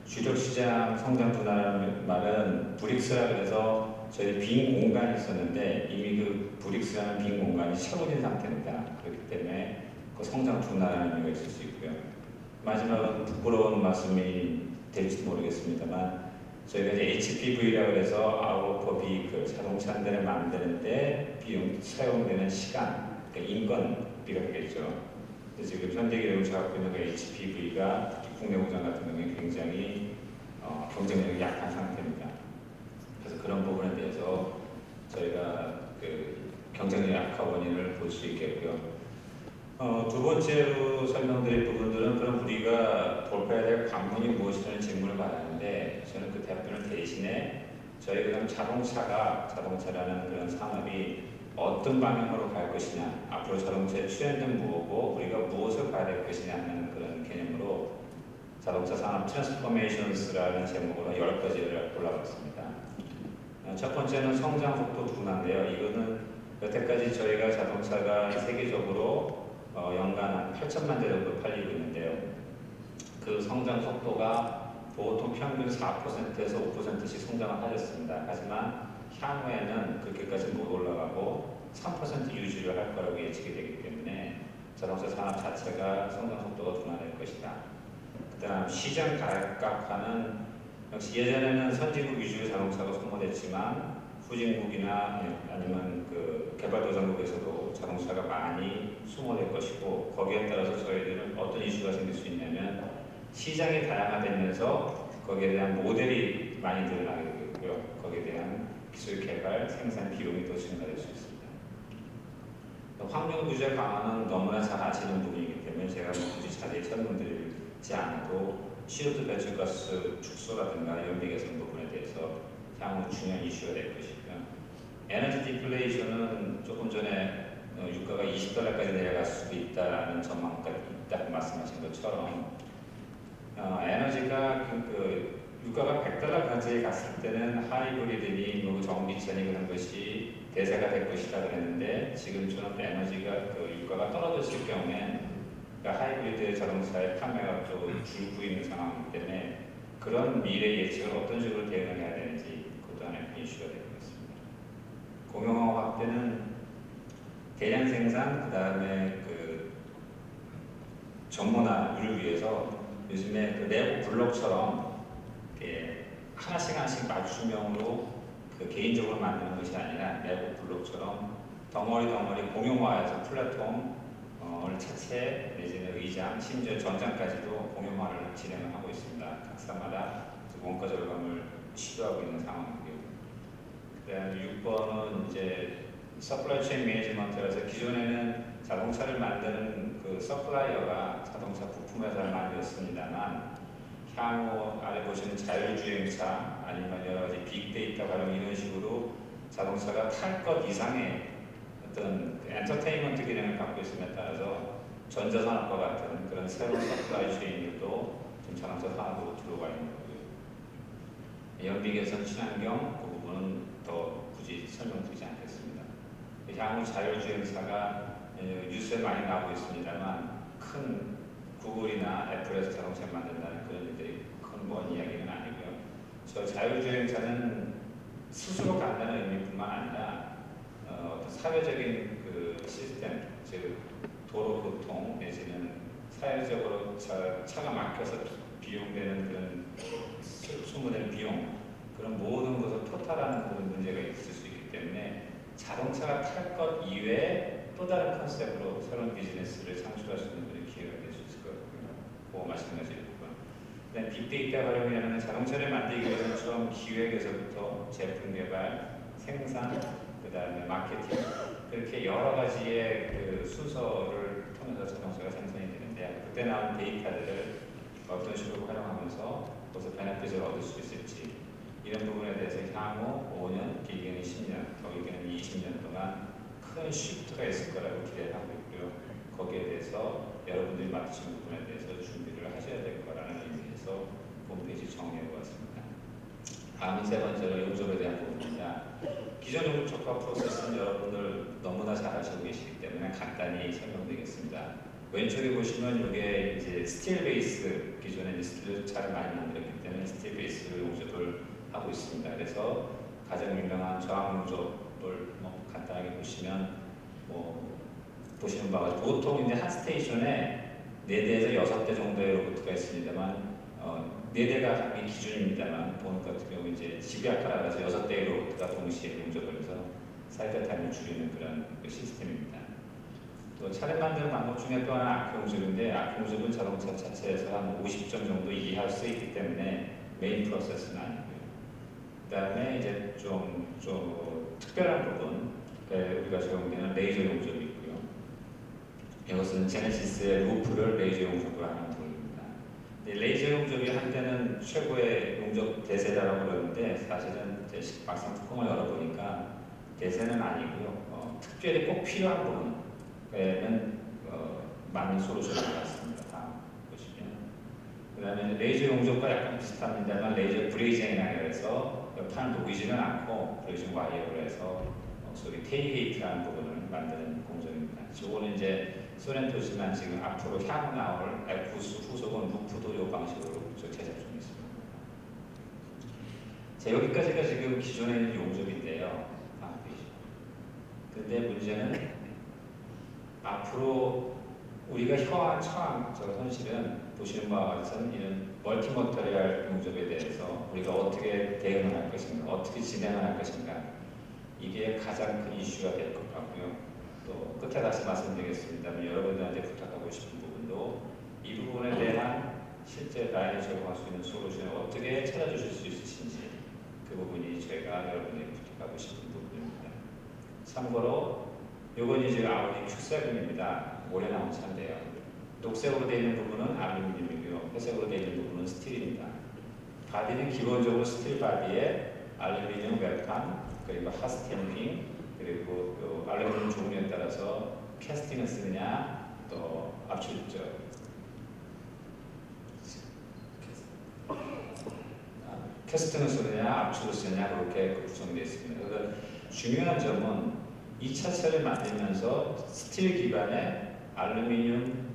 주력 시장 성장 둔화라는 말은 브릭스라 그래서 저희 빈 공간이 있었는데 이미 그 브릭스라는 빈 공간이 채워진 상태입니다. 그렇기 때문에 그 성장 둔화라는 의미가 있을 수 있고요. 마지막은 부끄러운 말씀이 될지도 모르겠습니다만 저희가 이제 HPV라고 해서 아웃오퍼 비클 자동차 한 대를 만드는데 비용 사용되는 시간, 그러니까 인건비가 되겠죠. 지금 현대기술자가 갖고 있는 그 HPV가 특히 국내 공장 같은 경우에 굉장히 경쟁력이 약한 상태입니다. 그래서 그런 부분에 대해서 저희가 그 경쟁력 약화 원인을 볼 수 있겠고요. 두 번째로 설명드릴 부분들은 그럼 우리가 돌파해야 될 관문이 무엇이라는 질문을 받았는데 저는 그 답변을 대신에 저희 그럼 자동차라는 그런 산업이 어떤 방향으로 갈 것이냐, 앞으로 자동차의 트렌드는 뭐고 우리가 무엇을 봐야 될 것이냐 하는 그런 개념으로 자동차 산업 트랜스포메이션스라는 제목으로 10가지를 골라봤습니다. 첫 번째는 성장 속도 둔화인데요. 이거는 여태까지 저희가 자동차가 세계적으로 연간 한 8천만 대 정도 팔리고 있는데요. 그 성장 속도가 보통 평균 4%에서 5%씩 성장을 하셨습니다. 하지만 향후에는 그렇게까지 못 올라가고 3% 유지를 할 거라고 예측이 되기 때문에 자동차 산업 자체가 성장 속도가 둔화될 것이다. 그 다음 시장 가격화는 역시 예전에는 선진국 위주의 자동차가 소모됐지만 후진국이나 아니면 그 개발도상국에서도 자동차가 많이 소모될 것이고 거기에 따라서 저희들은 어떤 이슈가 생길 수 있냐면 시장이 다양화되면서 거기에 대한 모델이 많이 늘어나게 되겠고요. 거기에 대한 기술 개발, 생산 비용이 더 증가될 수 있습니다. 환경 규제 강화는 너무나 잘 아시는 부분이기 때문에 제가 굳이 자세히 설명드리지 않아도 CO2 배출가스 축소라든가 연비 개선 부분에 대해서 향후 중요한 이슈가 될 것이고요. 에너지 디플레이션은 조금 전에 유가가 $20까지 내려갈 수도 있다라는 전망까지 있다고 말씀하신 것처럼 에너지가 유가가 $100까지 갔을 때는 하이브리드니 전기차니 그런 것이 대세가 될 것이다 그랬는데 지금처럼 에너지가 유가가 떨어졌을 경우에 하이브리드 자동차의 판매가 또 줄고 있는 상황이기 때문에 그런 미래 예측을 어떤 식으로 대응을 해야 되는지 그것도 하나의 이슈가 될 것 같습니다. 공용화 확대는 대량 생산, 그 다음에 전문화를 위해서 요즘에 그 내부 블록처럼 하나씩 맞춤형으로 개인적으로 만드는 것이 아니라 내부 블록처럼 덩어리 공용화해서 플랫폼 차체 내지는 의장, 심지어 전장까지도 공용화를 진행을 하고 있습니다. 각사마다 원가 절감을 시도하고 있는 상황이고요. 그다음 6번은 이제 서플라이 체인 매니지먼트라서 기존에는 자동차를 만드는 그 서플라이어가 자동차 부품 회사를 만들었습니다만 향후 아래 보시는 자율주행차 아니면 여러 가지 빅데이터 활용 이런 식으로 자동차가 탈 것 이상의 어떤 엔터테인먼트 기능을 갖고 있음에 따라서 전자산업과 같은 그런 새로운 서플라이 체인들도 지금 자동차 산업으로 들어가 있는 거고요. 연비 개선 친환경 그 부분은 더 굳이 설명드리지 않겠습니다. 향후 자율주행차가 뉴스에 많이 나오고 있습니다만 큰 구글이나 애플에서 자동차 만든다는 그런 일들이 큰 먼 이야기는 아니고요. 저 자율주행차는 스스로 간다는 의미뿐만 아니라 어떤 사회적인 그 시스템, 즉 도로교통 내지는 사회적으로 차가 막혀서 비용되는 그런 소모되는 비용 그런 모든 것을 토탈하는 그런 문제가 있을 수 있기 때문에 자동차가 탈 것 이외에 또 다른 컨셉으로 새로운 비즈니스를 창출할 수 있는 그런 기회가 될 수 있을 것 같고요. 그거 마찬가지일 거고요. 그다음에 빅데이터 활용이라는 자동차를 만들기 위해서는 처음 기획에서부터 제품 개발, 생산, 그다음에 마케팅 그렇게 여러 가지의 그 순서를 통해서 자동차가 생산이 되는데 그때 나온 데이터들을 어떤 식으로 활용하면서 거기서 베네핏을 얻을 수 있을지 이런 부분에 대해서 향후 5년, 길게는 10년, 더 길게는 20년 동안 큰 시프트가 있을 거라고 기대를 하고 있고요. 거기에 대해서 여러분들이 맡으신 부분에 대해서 준비를 하셔야 될 거라는 의미에서 홈페이지 정리해 보았습니다. 다음은 세 번째로 용접에 대한 부분입니다. 기존 용접 적합 프로세스는 여러분들 너무나 잘 아시고 계시기 때문에 간단히 설명드리겠습니다. 왼쪽에 보시면 이게 이제 스틸 베이스, 기존에 이제 스틸 차를 많이 만들었기 때문에 스틸 베이스로 용접을 하고 있습니다. 그래서 가장 유명한 저항 용접을 간단하게 보시면 보시는 바와 같이 보통 이제 한 스테이션에 4대에서 6대 정도의 로봇가 있습니다만 4대가 기준입니다만 보는 것 같은 경우 이제 집약하라 해서 6대의 로봇가 동시에 용접을 해서 사이클 타임을 줄이는 그런 시스템입니다. 또 차를 만드는 방법 중에 또 하나 아크 용접인데 아크 용접은 자동차 자체에서 한 50점 정도 이하할 수 있기 때문에 메인 프로세스는 아니고요. 그 다음에 이제 좀 특별한 부분 우리가 적용되는 레이저 용접이 있고요. 이것은 제네시스의 루프를 레이저 용접으로 하는 부분입니다. 레이저 용접이 한때는 최고의 용접 대세라고 그러는데 사실은 이제 막상 뚜껑을 열어보니까 대세는 아니고요. 특별히 꼭 필요한 부분에는 많은 솔루션을 갖습니다. 다음 보시면 그 다음에 레이저 용접과 약간 비슷합니다만 레이저 브레이징이라고 해서 판을 녹이지는 않고 브레이징 와이어로 해서 소위 테일게이트라는 부분을 만드는 공정입니다. 이거는 이제 소렌토지만 지금 앞으로 향후 나올 후속은 루프도 이 방식으로 제작 중에 있습니다. 자, 여기까지가 지금 기존에 있는 용접인데요. 다음 페이지. 근데 문제는 앞으로 우리가 처한 현실은 보시는 바와 같이 이런 멀티머터리얼 용접에 대해서 우리가 어떻게 대응을 할 것인가, 어떻게 진행을 할 것인가 이게 가장 큰 이슈가 될 것 같고요. 또 끝에 다시 말씀드리겠습니다만 여러분들한테 부탁하고 싶은 부분도 이 부분에 대한 실제 라인에 적용할 수 있는 솔루션을 어떻게 찾아주실 수 있으신지 그 부분이 저희가 여러분에게 부탁하고 싶은 부분입니다. 참고로 이건 이제 아우디 Q7입니다. 올해 나온 차인데요. 녹색으로 되어 있는 부분은 알루미늄이고요. 회색으로 되어 있는 부분은 스틸입니다. 바디는 기본적으로 스틸 바디에 알루미늄 외판 그리고 핫스탬핑 그리고 또 알루미늄 종류에 따라서 캐스팅을 쓰느냐 또 캐스팅을 쓰느냐 압출을 쓰느냐 그렇게 구성되어 있습니다. 그래서 중요한 점은 이 차체를 만들면서 스틸 기반의 알루미늄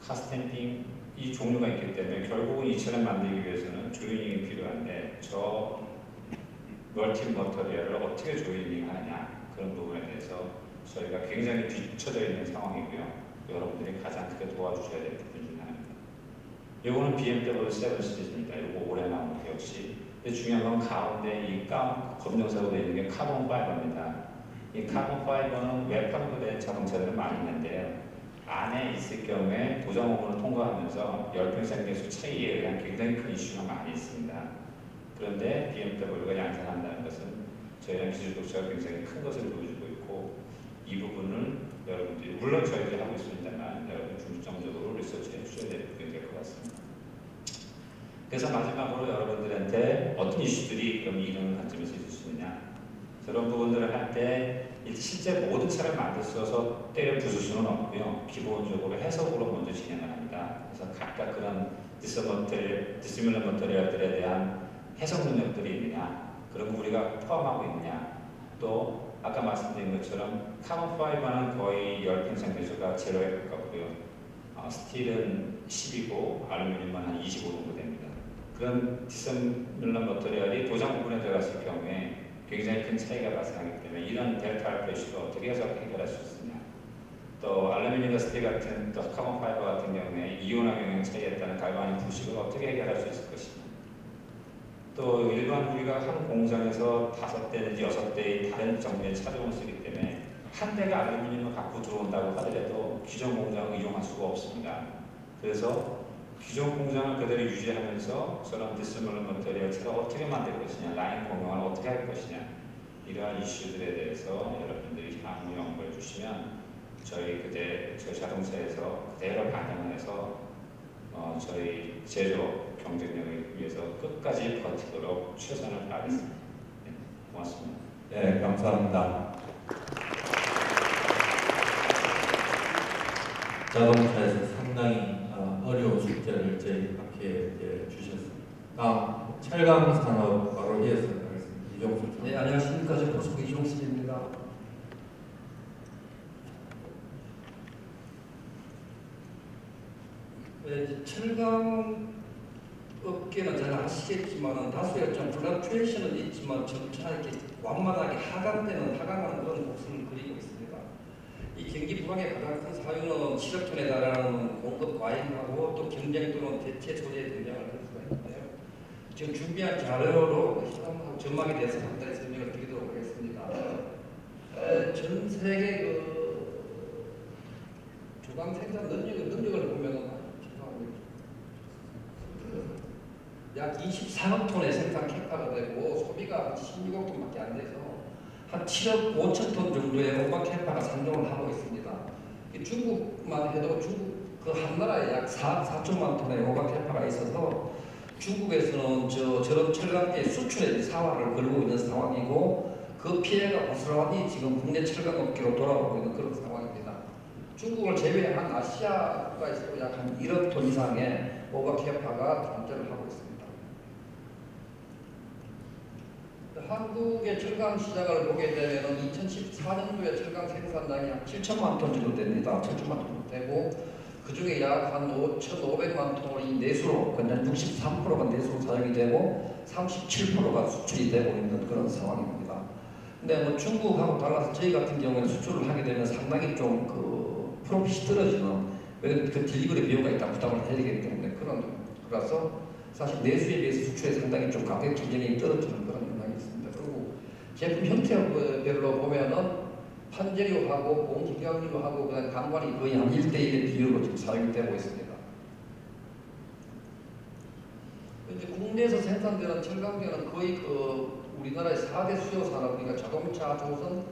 핫스탬핑 이 종류가 있기 때문에 결국은 이 차를 만들기 위해서는 조이닝이 필요한데 저 멀티 머터리얼을 어떻게 조이닝하느냐 그런 부분에 대해서 저희가 굉장히 뒤처져 있는 상황이고요. 여러분들이 가장 크게 도와주셔야 될 부분 중 하나입니다. 이거는 BMW 7 시리즈입니다. 이거 올해 나온 거 역시. 근데 중요한 건 가운데 이 검정색으로 되어 있는 게 카본 파이버입니다. 이 카본 파이버는 외판으로 된 자동차들은 많이 있는데요. 안에 있을 경우에 도장호문을 통과하면서 열평생 개수 차이에 의한 굉장히 큰 이슈가 많이 있습니다. 그런데 BMW가 양산한다는 것은 저희랑 기술 독자가 굉장히 큰 것을 보여주고 있고 이 부분을 여러분들이 물론 저희들이 하고 있습니다만 여러분 중점적으로 리서치해 주셔야 될 것 같습니다. 그래서 마지막으로 여러분들한테 어떤 이슈들이 그럼 이런 관점에서 있을 수 있느냐, 저런 부분들을 할 때 실제 모든 차를 만들어서 때려 부술 수는 없고요. 기본적으로 해석으로 먼저 진행을 합니다. 그래서 각각 그런 디스밀러 머터리얼들에 대한 해석 능력들이 있느냐, 그런 거 우리가 포함하고 있느냐, 또 아까 말씀드린 것처럼 카본 파이버는 거의 열팽창 배수가 제로에 가깝고요. 스틸은 10이고 알루미늄은 한 25 정도 됩니다. 그런 디스밀러 머터리얼이 도장 부분에 들어갔을 경우에 굉장히 큰 차이가 발생하기 때문에 이런 델타 알파 이슈를 어떻게 해서 해결할 수 있느냐, 또 알루미늄과 스틸 같은 또 카본 파이버 같은 경우에 이온화 영향 차이에 따른 갈바닉 부식을 어떻게 해결할 수 있을 것이냐, 또 일반 우리가 한 공장에서 5대 내지 6대의 다른 종류의 차종을 쓰기 때문에 한 대가 알루미늄을 갖고 들어온다고 하더라도 기존 공장을 이용할 수가 없습니다. 그래서 기존 공장을 그대로 유지하면서 저런 디스밀러 머터리얼 차를 어떻게 만들 것이냐, 라인 공용을 어떻게 할 것이냐, 이러한 이슈들에 대해서 여러분들이 향후 연구해 주시면 저희 자동차에서 그대로 반영을 해서 저희 제조 경쟁력을 위해서 끝까지 버티도록 최선을 다하겠습니다. 네, 고맙습니다. 네, 감사합니다. 자동차에서 상당히 어려운 숙제를 저희 학회에 주셨습니다. 다음 철강 산업 바로 이어서 가겠습니다. 이종수. 네, 안녕하십니까. 저 포스코 이종수입니다. 네, 철강 업계는 잘 아시겠지만 다수의 좀 플럭추에이션은 있지만 점차 이렇게 완만하게 하강하는 그런 모습을 그리고 있습니다. 이 경기 불황의 가장 큰 사유는 7억 톤에 달하는 공급 과잉하고 또 경쟁 또는 대체 소재의 등장을 할 수가 있는데요. 지금 준비한 자료로 전망에 대해서 간단히 설명을 드리도록 하겠습니다. 전 세계 조강 생산 능력을 보면은 약 24억 톤의 생산 캐파가 되고 소비가 한 16억 톤밖에 안 돼서 한 7억 5천 톤 정도의 오박 캐파가 상종을 하고 있습니다. 중국만 해도 중국 그 한 나라에 약 4억 4천만 톤의 오박 캐파가 있어서 중국에서는 저런 철강계 수출에 사활을 걸고 있는 상황이고 그 피해가 고스란히 지금 국내 철강업계로 돌아오고 있는 그런 상황입니다. 중국을 제외한 아시아 국가에서도 약 한 1억 톤 이상의 오박 캐파가 존재를 하고 있습니다. 한국의 철강 시장을 보게 되면 2014년도에 철강 생산량이 한 7천만 톤 정도 됩니다. 7천만 톤 정도 되고 그 중에 약 한 5,500만 톤이 내수로, 그냥 63%가 내수로 사용이 되고 37%가 수출이 되고 있는 그런 상황입니다. 근데 뭐 중국하고 달라서 저희 같은 경우에는 수출을 하게 되면 상당히 좀 프로핏이 떨어지는, 그 딜리버리 비용가 일단 부담을 해야 되기 때문에 그래서 사실 내수에 비해서 수출에 상당히 좀 가격 경쟁력이 떨어지는 그런 영향이 있습니다. 그리고 제품 형태별로 보면은 판재료하고 공기경유하고 그다음 강관이 거의 한 1대1의 비율로 지금 사용이 되고 있습니다. 이제 국내에서 생산되는 철강제는 거의 우리나라의 4대 수요 산업, 그러니까 자동차, 조선,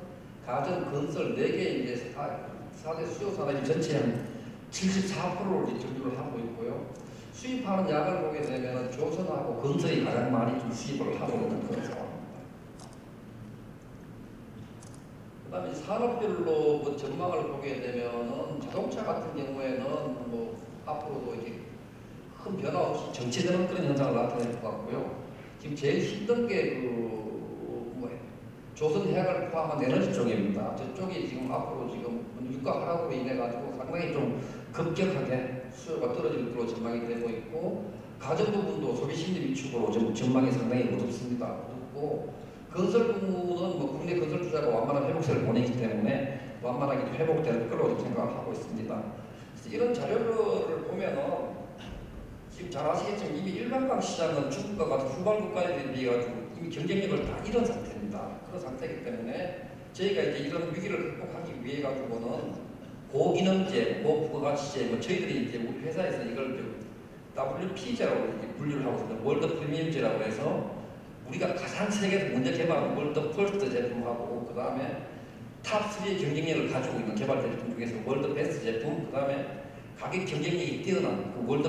가전, 건설 4개 이제 4대 수요 산업이 전체 한 74%를 점유를 하고 있고요. 수입하는 양을 보게 되면 조선하고 건설이 가장 많이 좀 수입을 하고 있는 그런 상황입니다. 그다음에 산업별로 뭐 전망을 보게 되면은 자동차 같은 경우에는 뭐 앞으로도 이렇게 큰 변화 없이 정체되는 그런 현상을 나타낼 것 같고요. 지금 제일 힘든 게 조선해양을 포함한 에너지 쪽입니다. 저쪽이 지금 앞으로 지금 유가 하락으로 인해 가지고 상당히 좀 급격하게 수요가 떨어질 것으로 전망이 되고 있고, 가전 부분도 소비 심리 위축으로 좀 전망이 상당히 어둡습니다. 어둡고 건설 부분은 뭐 국내 건설 투자가 완만한 회복세를 보내기 때문에 완만하게 회복될 거라고 생각하고 있습니다. 이런 자료를 보면은 지금 잘 아시겠지만 이미 일반광 시장은 중국과 같은 후발 국가에 비해 가지고 이미 경쟁력을 다 잃은 상태입니다. 그런 상태이기 때문에 저희가 이제 이런 위기를 극복하기 위해 가지고는 고기능제, 고부가가치제, 저희들이 이제 우리 회사에서 이걸 WP제라고 분류를 하고 있습니다. 월드 프리미엄제라고 해서 우리가 가장 세계에서 먼저 개발한 월드 퍼스트 제품하고 그 다음에 탑3의 경쟁력을 가지고 있는 개발 제품 중에서 월드 베스트 제품, 그 다음에 가격 경쟁력이 뛰어난 그 월드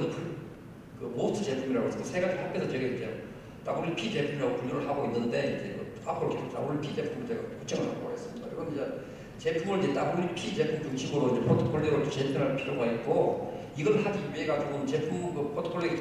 그 모스트 제품이라고 해서 세 가지 합해서 저게 이제 WP 제품이라고 분류를 하고 있는데 이제 그 앞으로 계속 WP 제품을 제가 구청을 하고 있습니다. 이건 이제 제품을 이제 WP 제품 중심으로 이제 포트폴리오를 재편할 필요가 있고, 이걸 하기 위해 가지고는 제품 그 포트폴리오를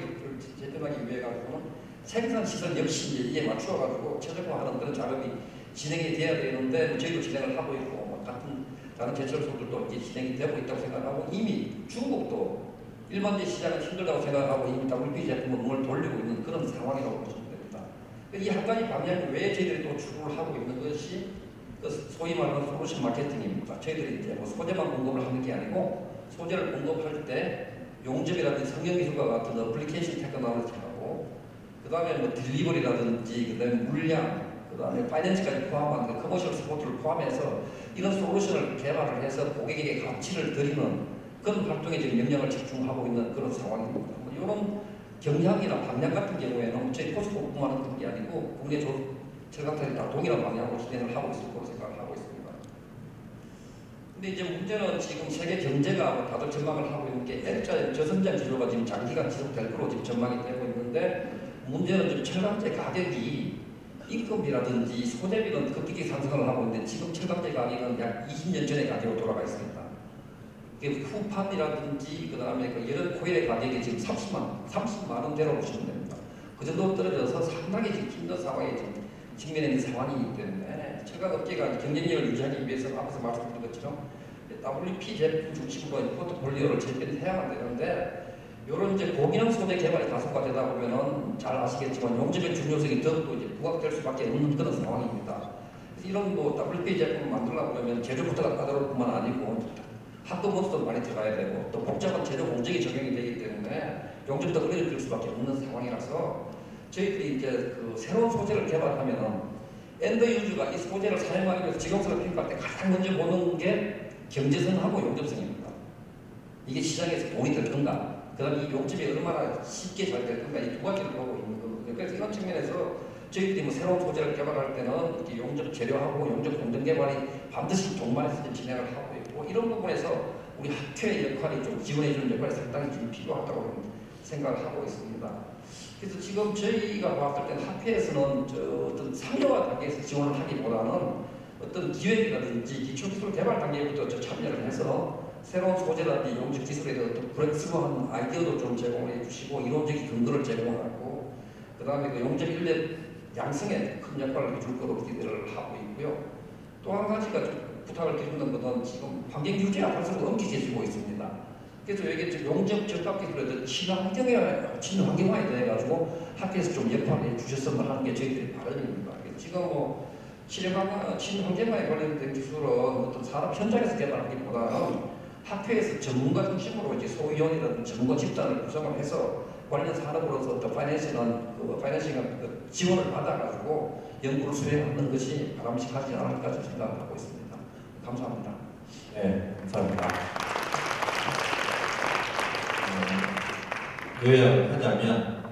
재편하기 위해 가지고는 생산 시설 역시 이제 이에 맞춰 가지고 최적화하는 그런 작업이 진행이 돼야 되는데, 뭐 저희도 진행을 하고 있고 뭐 같은 다른 제철소들도 이제 진행이 되고 있다고 생각하고, 이미 중국도 일반제 시장은 힘들다고 생각하고 이미 WP 제품을 몸을 돌리고 있는 그런 상황이라고 보시면 됩니다. 이 한 가지 방향 외에 저희들이 또 추구를 하고 있는 것이 그 소위 말하는 솔루션 마케팅입니다. 저희들이 이제 뭐 소재만 공급을 하는 게 아니고, 소재를 공급할 때 용접이라든지 성형기술과 같은 어플리케이션 테크놀로지하고, 그 다음에 뭐 딜리버리라든지, 그 다음에 물량, 그 다음에 파이낸스까지 포함한 그 커머셜 스포츠를 포함해서 이런 솔루션을 개발을 해서 고객에게 가치를 드리는 그런 활동에 지금 역량을 집중하고 있는 그런 상황입니다. 이런 경향이나 방향 같은 경우에는 저희 포스코뿐만 하는 게 아니고 국내 철강사들이 다 동일한 방향으로 진행을 하고 있을 거로 생각을 하고 있습니다. 근데 이제 문제는 지금 세계 경제가 다들 전망을 하고 있는 게 L자 저성장 기조가 지금 장기간 지속될 거로 지금 전망이 되고 있는데, 문제는 지금 철강제 가격이 인건비라든지 소재비는 급격히 상승을 하고 있는데, 지금 철강제 가격은 약 20년 전의 가격으로 돌아가 있습니다. 후판이라든지 그 다음에 그 여러 코일의 가격이 지금 30만 원대로 보시면 됩니다. 그 정도 떨어져서 상당히 지금 힘든 상황에 지금 직면해 있는 상황이기 때문에 철강업계가 경쟁력을 유지하기 위해서 앞에서 말씀드린 것처럼 WP 제품 중심으로 포트폴리오를 재편해야만 되는데, 이런 이제 고기능 소재 개발이 가속화되다 보면은 잘 아시겠지만 용접의 중요성이 더욱더 이제 부각될 수밖에 없는 그런 상황입니다. 그래서 이런 뭐 WP 제품을 만들려고 하면 제조부터가 까다로울 뿐만 아니고 학급원수도 많이 들어가야 되고 또 복잡한 제조 공정이 적용이 되기 때문에 용접도 어려질 수밖에 없는 상황이라서, 저희들이 이제 그 새로운 소재를 개발하면은 엔드 유저가 이 소재를 사용하기 위해서 직업성을 평가할 때 가장 먼저 보는 게 경제성하고 용접성입니다. 이게 시장에서 돈이 될 건가, 그 다음에 이 용접이 얼마나 쉽게 잘 될 건가, 이 두 가지를 보고 있는 거거든요. 그래서 이런 측면에서 저희들이 뭐 새로운 소재를 개발할 때는 이렇게 용접 재료하고 용접 공정 개발이 반드시 동반해서 진행을 하고 있고, 이런 부분에서 우리 학회의 역할이 좀 지원해주는 역할이 상당히 좀 필요하다고 생각을 하고 있습니다. 그래서 지금 저희가 봤을 때는 학회에서는 어떤 상용화 단계에서 지원을 하기보다는 어떤 기획이라든지 기초기술 개발 단계부터 참여를 해서 새로운 소재라든지 용접 기술에 대한 어떤 브렉스루한 아이디어도 좀 제공을 해주시고 이론적인 근거를 제공하고, 그 다음에 그 용접 인력 양성에 큰 역할을 해줄 거로 기대를 하고 있고요. 또 한 가지가 부탁을 드리는 것은 지금 환경 규제가 갈수록 엄격해지고 있습니다. 그래서 여기 용접 접합 기술에 친환경화에 대해 가지고 학교에서 좀 역할을 해주셨으면 하는 게 저희들의 바람입니다. 지금 뭐 친환경화에 관련된 기술은 어떤 산업 현장에서 개발하기보다는 학회에서 전문가 중심으로 이제 소위원이라든지 전문가 집단을 구성을 해서 관련 산업으로서 어떤 파이낸싱을 지원을 받아가지고 연구를 수행하는 것이 바람직하지 않을까 생각하고 있습니다. 감사합니다. 네, 감사합니다. 요약하자면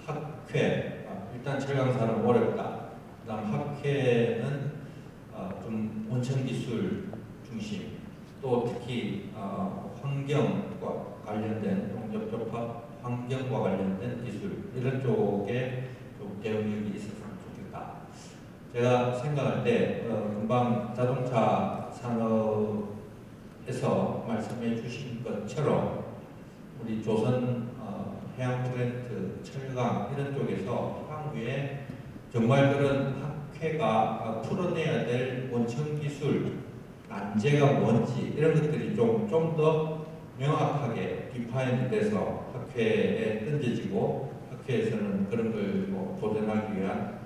학회, 일단 철강사는 어렵다. 그다음 학회는 좀 원천기술 중심, 또 특히 환경과 관련된 용접접합 환경과 관련된 기술 이런 쪽에 좀 배움이 있었으면 좋겠다. 제가 생각할 때 금방 자동차 산업에서 말씀해 주신 것처럼 우리 조선 해양플랜트, 철강 이런 쪽에서 향후에 정말 그런 학회가 풀어내야 될 원천기술 난제가 뭔지 이런 것들이 좀 더 명확하게 디파인이 돼서 학회에 던져지고 학회에서는 그런 걸 뭐 도전하기 위한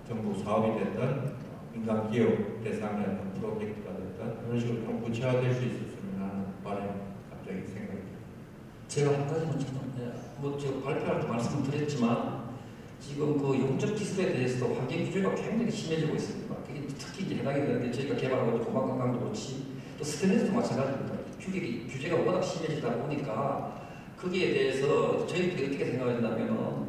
정부 사업이 됐든 민간 기업 대상의 어떤 프로젝트가 됐든 그런 식으로 좀 구체화될 수 있었으면 하는 바람이 갑자기 생각이 듭니다. 제가 한 가지만 뭐 제가 발표할 때 말씀드렸지만 지금 그 용접 기술에 대해서도 환경 규제가 굉장히 심해지고 있습니다. 그게 특히 이제 해당이 되는 게 저희가 개발하고 있는 도망강도 그렇지 또 스테인리스도 마찬가지입니다. 규제가 워낙 심해지다 보니까 거기에 대해서 저희들이 어떻게 생각했냐면은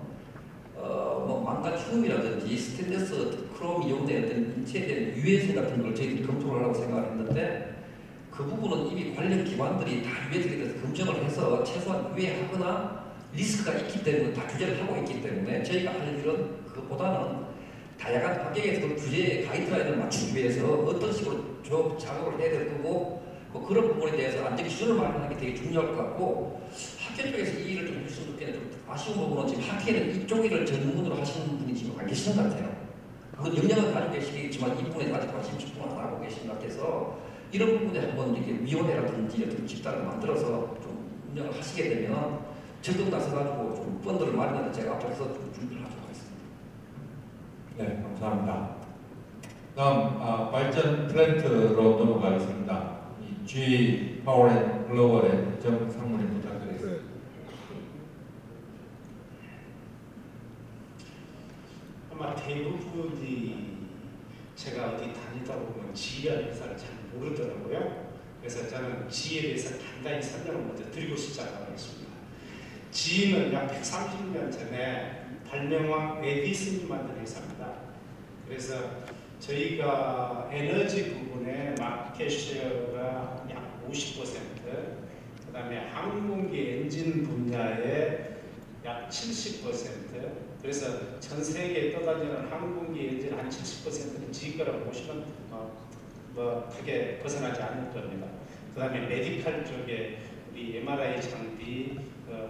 뭐 망가춤이라든지 스테인리스 크롬 이용된 어떤 인체에 대한 유해성 같은 걸 저희들이 검토를 하려고 생각을 했는데 그 부분은 이미 관련 기관들이 다 유해성에 대해서 검증을 해서 최소한 유해하거나 리스크가 있기 때문에 다 규제를 하고 있기 때문에 저희가 할 일은 그보다는 다양한 환경에서 그 규제의 가이드라인을 맞추기 위해서 어떤 식으로 작업을 해야 될 거고 그런 부분에 대해서 안전 기준을 마련하는 게 되게 중요할 것 같고 학교 쪽에서 이 일을 좀 해주셨으면 좋겠는데 좀 아쉬운 부분은 지금 학회는 이쪽 일을 전문으로 하시는 분이 지금 안 계시는 것 같아요. 그건 역량은 가지고 계시겠지만 이 부분에 아직 관심 집중을 안 하고 계신 것 같아서 이런 부분에 한번 이렇게 위원회라든지 어떤 집단을 만들어서 좀 운영을 하시게 되면 적극 나서가지고 좀 펀드를 마련하는 제가 앞에서 좀 준비를 하도록 하겠습니다. 네, 감사합니다. 다음 발전 플랜트로 넘어가겠습니다. 이 G 파워앤글로벌의 정상무님 부탁드리겠습니다. 아마 대부분이 제가 어디 다니다 보면 G라는 회사를 잘 모르더라고요. 그래서 저는 G에 대해서 간단히 설명을 먼저 드리고 시작하겠습니다. G는 약 130년 전에 발명왕 에디슨이 만든 회사입니다. 그래서 저희가 에너지 부분에 마켓 쉐어가 약 50%, 그 다음에 항공기 엔진 분야에 약 70%, 그래서 전 세계에 떠다니는 항공기 엔진 한 70%는 G 거라고 보시면 크게 벗어나지 않을 겁니다. 그 다음에 메디컬 쪽에 우리 MRI 장비,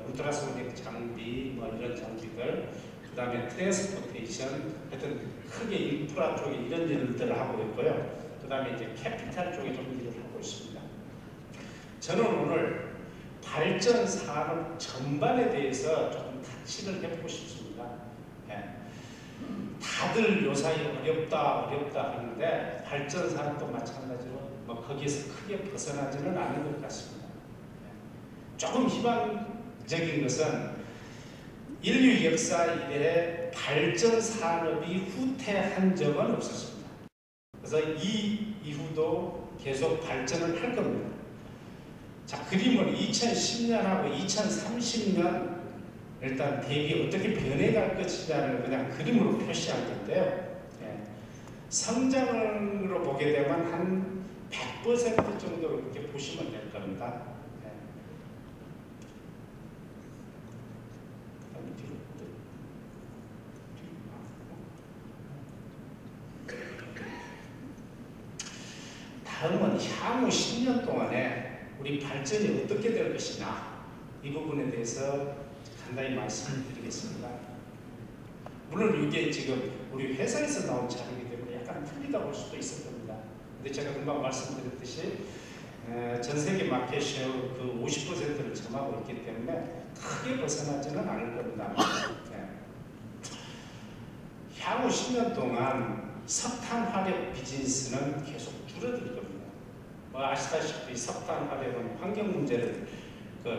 울트라소닉 장비, 이런 장비들, 그 다음에 트랜스포테이션, 하여튼 크게 인프라 쪽에 이런 일들을 하고 있고요. 그 다음에 이제 캐피탈 쪽에 좀 일을 하고 있습니다. 저는 오늘 발전 산업 전반에 대해서 조금 터치를 해보고 싶습니다. 다들 요사이 어렵다 하는데 발전 산업도 마찬가지로 거기에서 크게 벗어나지는 않은 것 같습니다. 조금 희망적인 것은 인류 역사 이래 발전 산업이 후퇴한 적은 없었습니다. 그래서 이 이후도 계속 발전을 할 겁니다. 자, 그림은 2010년하고 2030년 일단 대비 어떻게 변해갈 것이냐를 그냥 그림으로 표시한 건데요. 성장으로 보게 되면 한 100% 정도로 그렇게 보시면 될 겁니다. 다음은 향후 10년 동안에 우리 발전이 어떻게 될 것이냐, 이 부분에 대해서 간단히 말씀을 드리겠습니다. 물론 이게 지금 우리 회사에서 나온 자료이기 때문에 약간 틀리다 볼 수도 있을 겁니다. 근데 제가 금방 말씀드렸듯이 전 세계 마켓 쉐어 그 50%를 점하고 있기 때문에 크게 벗어나지는 않을 겁니다. 향후 10년 동안 석탄 화력 비즈니스는 계속 줄어들 겁니다. 아시다시피 석탄 화력은 환경 문제를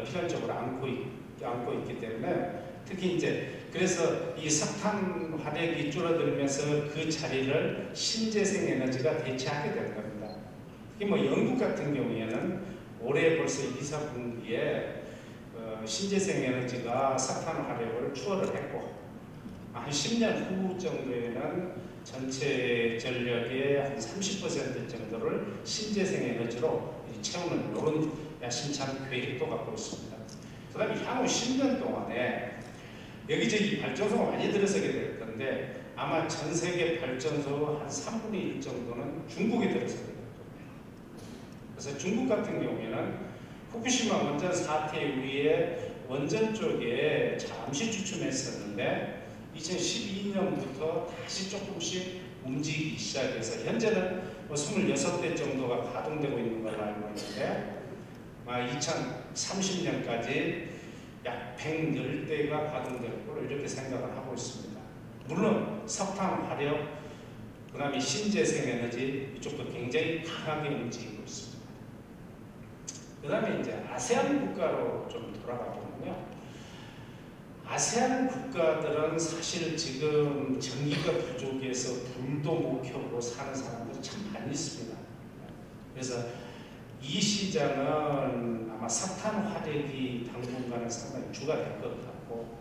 필연적으로 안고 있기 때문에 특히 이제 그래서 이 석탄 화력이 줄어들면서 그 자리를 신재생 에너지가 대체하게 될 겁니다. 특히 영국 같은 경우에는 올해 벌써 2, 4분기에 신재생 에너지가 석탄 화력을 추월을 했고 한 10년 후 정도에는 전체 전력의 한 30% 정도를 신재생 에너지로 채우는 이런 야심찬 계획도 갖고 있습니다. 그 다음에 향후 10년 동안에 여기저기 발전소가 많이 들어서게 될 건데 아마 전 세계 발전소 한 3분의 1 정도는 중국에 들어서게 될 겁니다. 그래서 중국 같은 경우에는 후쿠시마 원전 사태 이후에 원전 쪽에 잠시 주춤했었는데 2012년부터 다시 조금씩 움직이기 시작해서 현재는 26대 정도가 가동되고 있는 걸로 알고 있는데 2030년까지 약 110대가 가동될 걸로 이렇게 생각을 하고 있습니다. 물론 석탄 화력, 그 다음에 신재생 에너지 이쪽도 굉장히 강하게 움직이고 있습니다. 그 다음에 이제 아세안 국가로 좀 돌아가 보면요. 아세안 국가들은 사실 지금 전기가 부족해서 불도 못 켜고 사는 사람들이 참 많이 있습니다. 그래서 이 시장은 아마 석탄 화력이 당분간은 상당히 주가 될 것 같고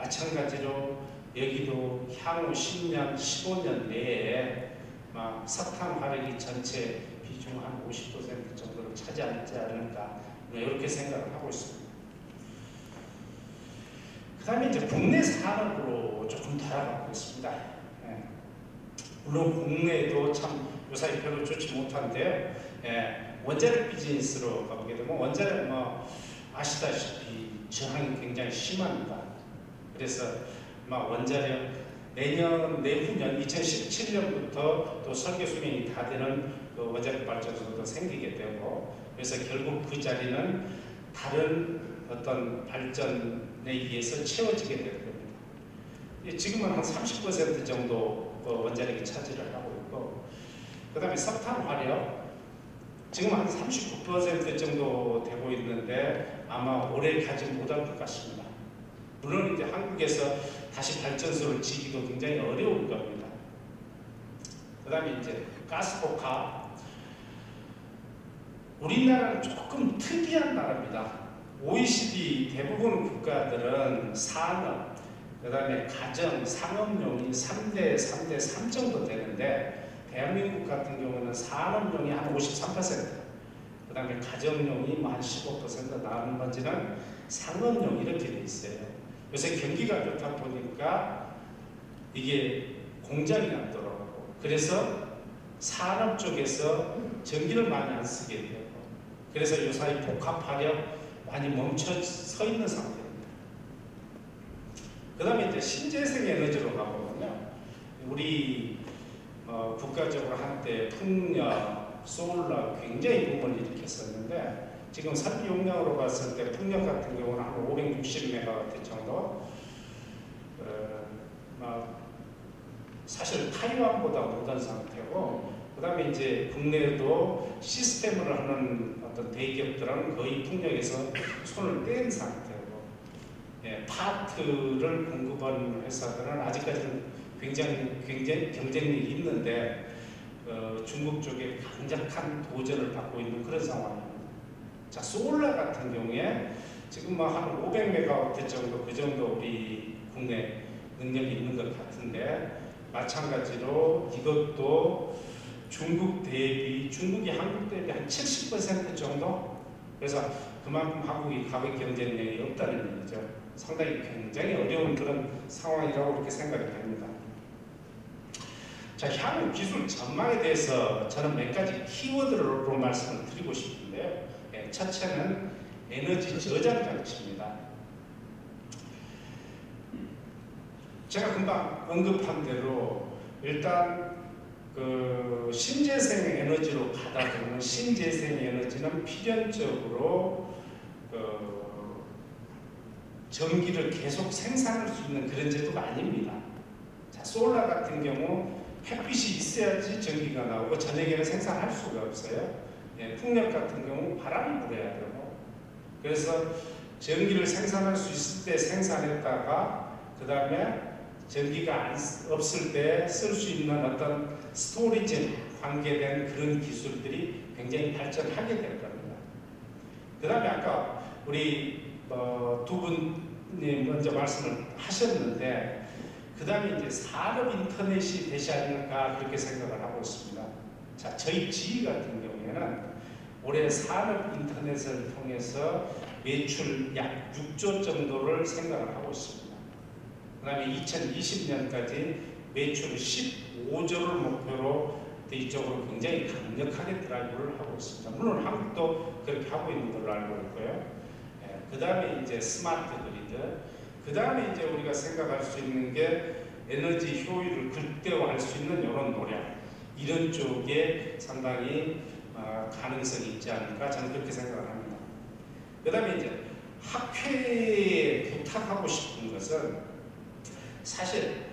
마찬가지로 여기도 향후 10년, 15년 내에 막 석탄 화력이 전체 비중 한 50% 정도를 차지하지 않을까 이렇게 생각을 하고 있습니다. 그 다음에 이제 국내 산업으로 조금 돌아가고 있습니다. 예. 물론 국내도 참 요사이 별로 좋지 못한데요. 예. 원자력 비즈니스로 가보게 되면 원자력 뭐 아시다시피 저항이 굉장히 심합니다. 그래서 막 원자력 내후년 2017년부터 또 설계 수명이 다 되는 그 원자력 발전소도 생기게 되고, 그래서 결국 그 자리는 다른 어떤 발전에 의해서 채워지게 될 겁니다. 지금은 한 30% 정도 원자력이 차지를 하고 있고, 그 다음에 석탄 화력 지금 한 39% 정도 되고 있는데 아마 오래 가지 못할 것 같습니다. 물론 이제 한국에서 다시 발전소를 지기도 굉장히 어려울 겁니다. 그 다음에 이제 가스폭파. 우리나라는 조금 특이한 나라입니다. OECD 대부분 국가들은 산업, 그 다음에 가정, 상업용이 3대 3 정도 되는데, 대한민국 같은 경우는 산업용이 한 53%, 그 다음에 가정용이 한 15%, 나머지는 상업용 이렇게 돼 있어요. 요새 경기가 좋다 보니까 이게 공장이 났더라고요. 그래서 산업 쪽에서 전기를 많이 안 쓰게 되고, 그래서 요사이 복합화력 많이 멈춰 서 있는 상태입니다. 그 다음에 이제 신재생 에너지로 가보면요. 우리 국가적으로 한때 풍력, 솔라 굉장히 붐을 일으켰었는데, 지금 설비 용량으로 봤을 때 풍력 같은 경우는 한 560메가와트 정도, 사실 타이완보다 못한 상태고, 그 다음에 이제 국내에도 시스템을 하는 어떤 대기업들은 거의 풍력에서 손을 뗀 상태고, 예, 파트를 공급하는 회사들은 아직까지는 굉장히 경쟁력이 있는데 중국 쪽에 강력한 도전을 받고 있는 그런 상황입니다. 자, 솔라 같은 경우에 지금 한 500메가와트 정도, 그 정도 우리 국내 능력이 있는 것 같은데, 마찬가지로 이것도 중국이 한국 대비 한 70% 정도? 그래서 그만큼 한국이 가격 경쟁력이 없다는 얘기죠. 상당히 굉장히 어려운 그런 상황이라고 그렇게 생각이 됩니다. 자, 향후 기술 전망에 대해서 저는 몇 가지 키워드로 말씀을 드리고 싶은데요. 예, 첫째는 에너지 저장 장치입니다. 제가 금방 언급한 대로 일단 그 신재생 에너지로 가다 보면 신재생 에너지는 필연적으로 전기를 계속 생산할 수 있는 그런 제도가 아닙니다. 자, 솔라 같은 경우 햇빛이 있어야지 전기가 나오고 저녁에는 생산할 수가 없어요. 예, 풍력 같은 경우 바람이 불어야 되고, 그래서 전기를 생산할 수 있을 때 생산했다가 그 다음에 전기가 없을 때 쓸 수 있는 어떤 스토리지 관계된 그런 기술들이 굉장히 발전하게 될 겁니다. 그 다음에 아까 우리 두 분이 먼저 말씀을 하셨는데, 그 다음에 이제 산업 인터넷이 되지 않을까 그렇게 생각을 하고 있습니다. 자, 저희 지휘 같은 경우에는 올해 산업 인터넷을 통해서 매출 약 6조 정도를 생각을 하고 있습니다. 그 다음에 2020년까지 매출 15조를 목표로 이쪽으로 굉장히 강력하게 드라이브를 하고 있습니다. 물론 한국도 그렇게 하고 있는 걸로 알고 있고요. 그 다음에 이제 스마트 그리드, 그 다음에 이제 우리가 생각할 수 있는 게 에너지 효율을 극대화할 수 있는 이런 노력, 이런 쪽에 상당히 가능성이 있지 않을까 저는 그렇게 생각을 합니다. 그 다음에 이제 학회에 부탁하고 싶은 것은 사실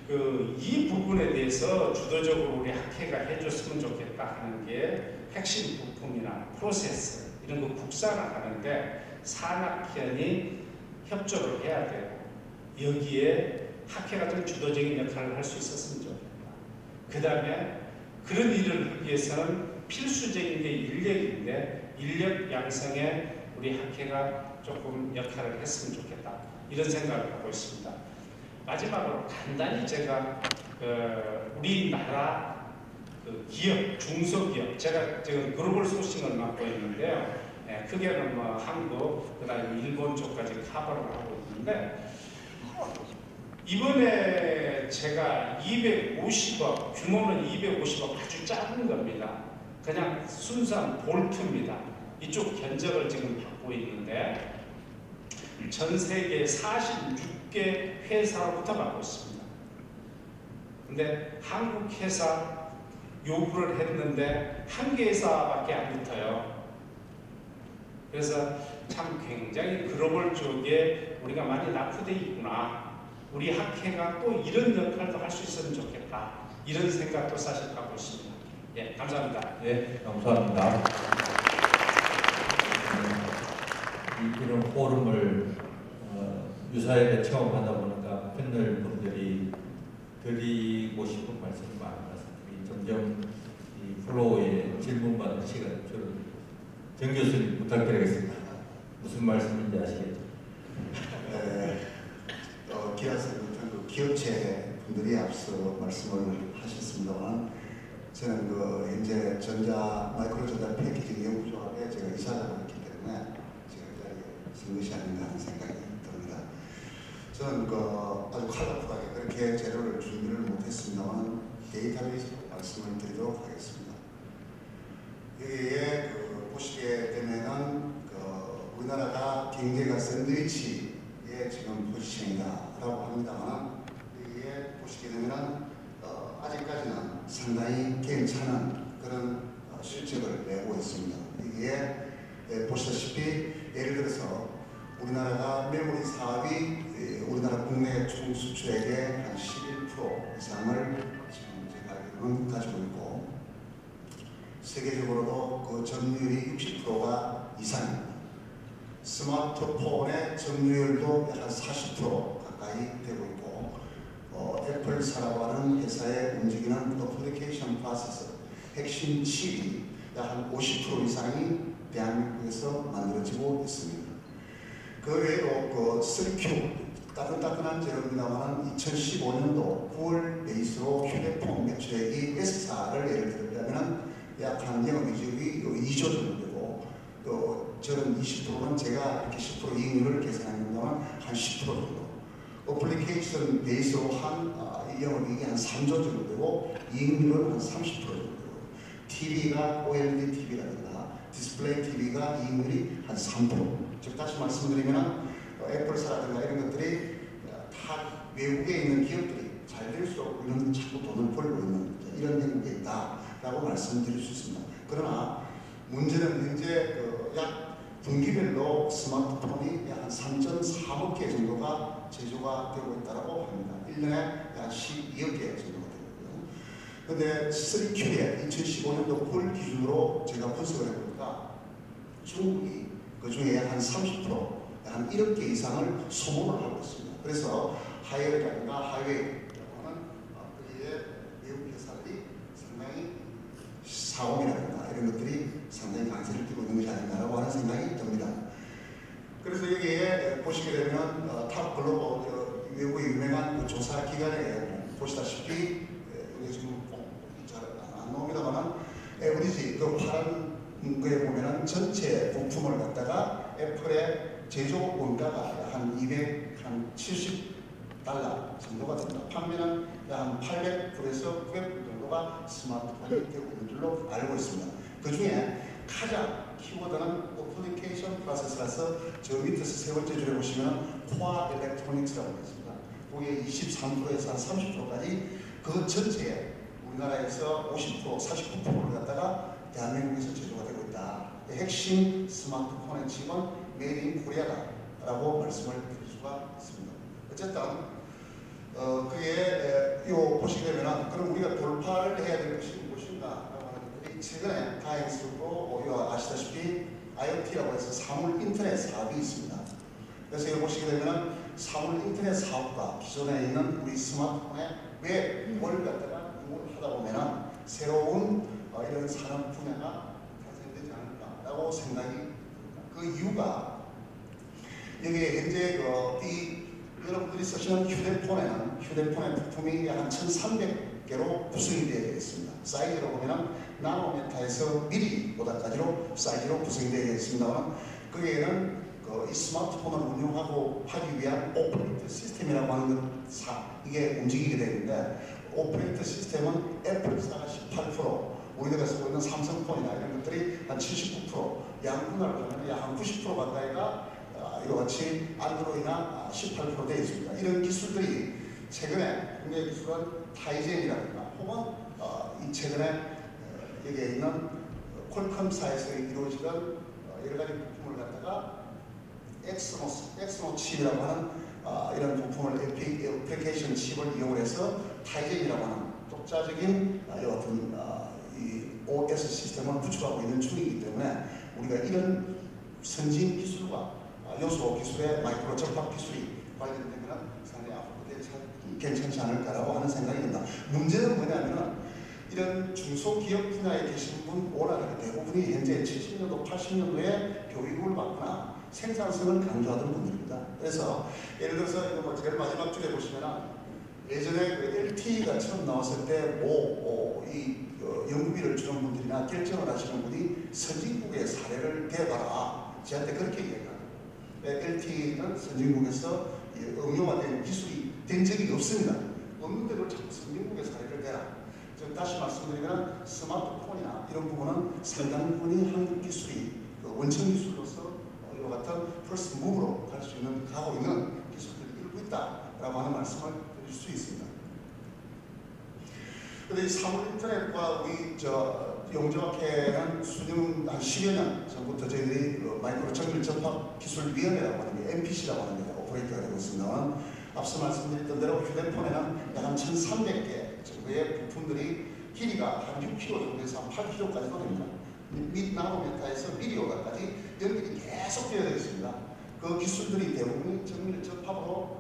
이 부분에 대해서 주도적으로 우리 학회가 해줬으면 좋겠다 하는 게 핵심 부품이나 프로세스 이런 거 국산화하는데 산학회원이 협조를 해야 되고, 여기에 학회가 좀 주도적인 역할을 할 수 있었으면 좋겠다. 그 다음에 그런 일을 하기 위해서는 필수적인 게 인력인데, 인력 양성에 우리 학회가 조금 역할을 했으면 좋겠다. 이런 생각을 하고 있습니다. 마지막으로 간단히 제가 우리나라 기업, 중소기업, 제가 지금 글로벌 소싱을 맡고 있는데요. 크게는 뭐 한국, 그다음에 일본 쪽까지 커버를 하고 있는데 이번에 제가 250억, 규모는 250억 아주 작은 겁니다. 그냥 순수한 볼트입니다. 이쪽 견적을 지금 받고 있는데 전 세계 46개 회사로부터 받고 있습니다. 근데 한국 회사 요구를 했는데 한 개 회사밖에 안 붙어요. 그래서 참 굉장히 글로벌 쪽에 우리가 많이 낙후되어 있구나. 우리 학회가 또 이런 역할도 할 수 있으면 좋겠다. 이런 생각도 사실 갖고 있습니다. 예, 감사합니다. 네, 감사합니다. 이런 포럼을 유사하게 처음 하다 보니까 패널 분들이 드리고 싶은 말씀이 많아서 점점 이 플로우에 질문 받는 시간이 줄어들고 정 교수님 부탁드리겠습니다. 무슨 말씀인지 아시겠죠? 기업생 기업체 분들이 앞서 말씀을 하셨습니다만 저는 현재 마이크로전자 패키징 연구조합에 제가 이사장을 했기 때문에 제가 이 자리에 선 것이 아닌가 하는 생각이 듭니다. 저는 아주 컬러풀하게 그렇게 재료를 준비를 못했습니다만 데이터베이스로 말씀을 드리도록 하겠습니다. 여기에 보시게 되면은 우리나라가 굉장히 샌드위치의 지금 포지션이다라고 합니다만 여기에 보시게 되면은 아직까지는 상당히 괜찮은 그런 실적을 내고 있습니다. 여기에 보시다시피 예를 들어서 우리나라가 메모리 사업이 우리나라 국내 총 수출액의 한 11% 이상을 지금 제가 알기로는 가지고 있고 세계적으로도 그 점유율이 60%가 이상입니다. 스마트폰의 점유율도 약 한 40% 가까이 되고 있고 애플사라고 하는 회사에 움직이는 어플리케이션 프로세서 핵심 칩이 약 한 50% 이상이 대한민국에서 만들어지고 있습니다. 그 외에도 3Q 따끈따끈한 재료입니다만 2015년도 9월 베이스로 휴대폰 매출액이 S사를 예를 들자면 약 한 영업이익이 2조 정도 되고 또 저는 20%는 제가 이렇게 10% 이익률을 계산합니다만 한 10% 정도 어플리케이션 베이스로 한 영업이익이 한 3조 정도 되고 이익률은 한 30% 정도 되고 TV가 OLED TV라든가 디스플레이 TV가 이익률이 한 3%. 즉 다시 말씀드리면 애플사라든가 이런 것들이 다 외국에 있는 기업들이 잘 될수록 우리는 자꾸 돈을 벌고 있는 이런 행국에 있다라고 말씀드릴 수 있습니다. 그러나 문제는 현재 약 분기별로 스마트폰이 약 한 3.4억 개 정도가 제조가 되고 있다고 합니다. 1년에 약 12억 개 정도가 되고요. 그런데 3Q에 2015년도 9월 기준으로 제가 분석을 해보니까 중국이 그 중에 한 30%, 한 1억 개 이상을 소모를 하고 있습니다. 그래서 하이웨이라든가 하이웨이라고 하는 거기에 외국 회사들이 상당히 사업이라든가 이런 것들이 상당히 강세를 띠고 있는 것이 아닌가라고 하는 생각이 듭니다. 그래서 여기에 보시게 되면 탑 글로벌 외국의 유명한 조사 기관에 보시다시피 여기 지금 잘 안 나옵니다만 에브리지 그 파란 거에 보면은 전체 부품을 갖다가 애플의 제조 원가가 한 270달러 정도가 됩니다. 판매는 한 800불에서 900불 정도가 스마트폰이 되고 있는 줄로 알고 있습니다. 그 중에 가장 키워드는 어플리케이션 프로세서라서 저 밑에서 세 번째 줄에 보시면 코어 일렉트로닉스라고 있습니다. 거기에 23%에서 한 30%까지 그 전체에 우리나라에서 50%, 49%를 갖다가 대한민국에서 제조가 되고 있다. 핵심 스마트폰의 칩은 메이드 인 코리아다라고 말씀을 드릴 수가 있습니다. 어쨌든 그게 보시게 되면 그럼 우리가 돌파를 해야 될 것이 무엇인가라고 하는 것들이 최근에 다행스럽고 아시다시피 IoT라고 해서 사물 인터넷 사업이 있습니다. 그래서 이거 보시게 되면 사물 인터넷 사업과 기존에 있는 우리 스마트폰에 왜 뭘 갖다가 공부를 하다 보면 새로운 이런 산업 분야가 탄생되지 않을까라고 생각이 듭니다. 그 이유가 여기에 현재 여러분들이 쓰시는 휴대폰의 부품이 한 1,300개로 구성이 되어 있습니다. 사이즈로 보면 나노미터에서 미리보다까지로 사이즈로 구성이 되어 있습니다만 거기에는 이 스마트폰을 운영하고 하기 위한 오퍼레이터 시스템이라고 하는 이게 움직이게 되는데 오퍼레이터 시스템은 애플사가 18%, 우리가 쓰고 있는 삼성폰이나 이런 것들이 한 79%, 양분할로 하면 약 한 90% 가까이가 이와 같이 안드로이드나 18% 되어 있습니다. 이런 기술들이 최근에 국내 기술은 타이젠이라든가 혹은 이 최근에 여기에 있는 퀄컴사에서 이루어지던 여러 가지 부품을 갖다가 엑스노 칩이라고 하는 이런 부품을 애플리케이션 칩을 이용해서 타이젠이라고 하는 독자적인 여하튼 이 OS 시스템을 구축하고 있는 중이기 때문에 우리가 이런 선진 기술과 요소 기술의 마이크로 접합 기술이 관련되면 상당히 앞으로 괜찮지 않을까라고 하는 생각이 듭니다. 문제는 뭐냐면 이런 중소기업 분야에 계신 분 오라는 대부분이 현재 70년도, 80년도에 교육을 받거나 생산성을 강조하던 분들입니다. 그래서 예를 들어서 이거 제일 마지막 줄에 보시면 예전에 LTE가 처음 나왔을 때 연구비를 주는 분들이나 결정을 하시는 분이 선진국의 사례를 대봐라. 저한테 그렇게 얘기합니다. LTE는 선진국에서 응용화된 기술이 된 적이 없습니다. 없는데 왜 자꾸 선진국의 사례를 대라. 다시 말씀드리면 스마트폰이나 이런 부분은 상당 부분이 한국 기술이 원천 기술로서 이와 같은 퍼스트 무브로 갈 수 있는 가고 있는 기술들이 일부 있다라고 하는 말씀을 드릴 수 있습니다. 그런데 이 사물인터넷과 우리 용접학회는 수년 한 10여 년 전부터 저희들이 마이크로 정밀 접합 기술위원회라고 하는 게 MPC라고 하는 게 오퍼레이터가 되고 있습니다만 앞서 말씀드렸던 대로 휴대폰에는 약 한 1,300개 정도의 부품들이 길이가 한 6km 정도에서 한 8km까지도 됩니다. 및 나노미터에서 미리오다까지 연결이 계속 되어 있습니다. 그 기술들이 대부분이 정밀 접합으로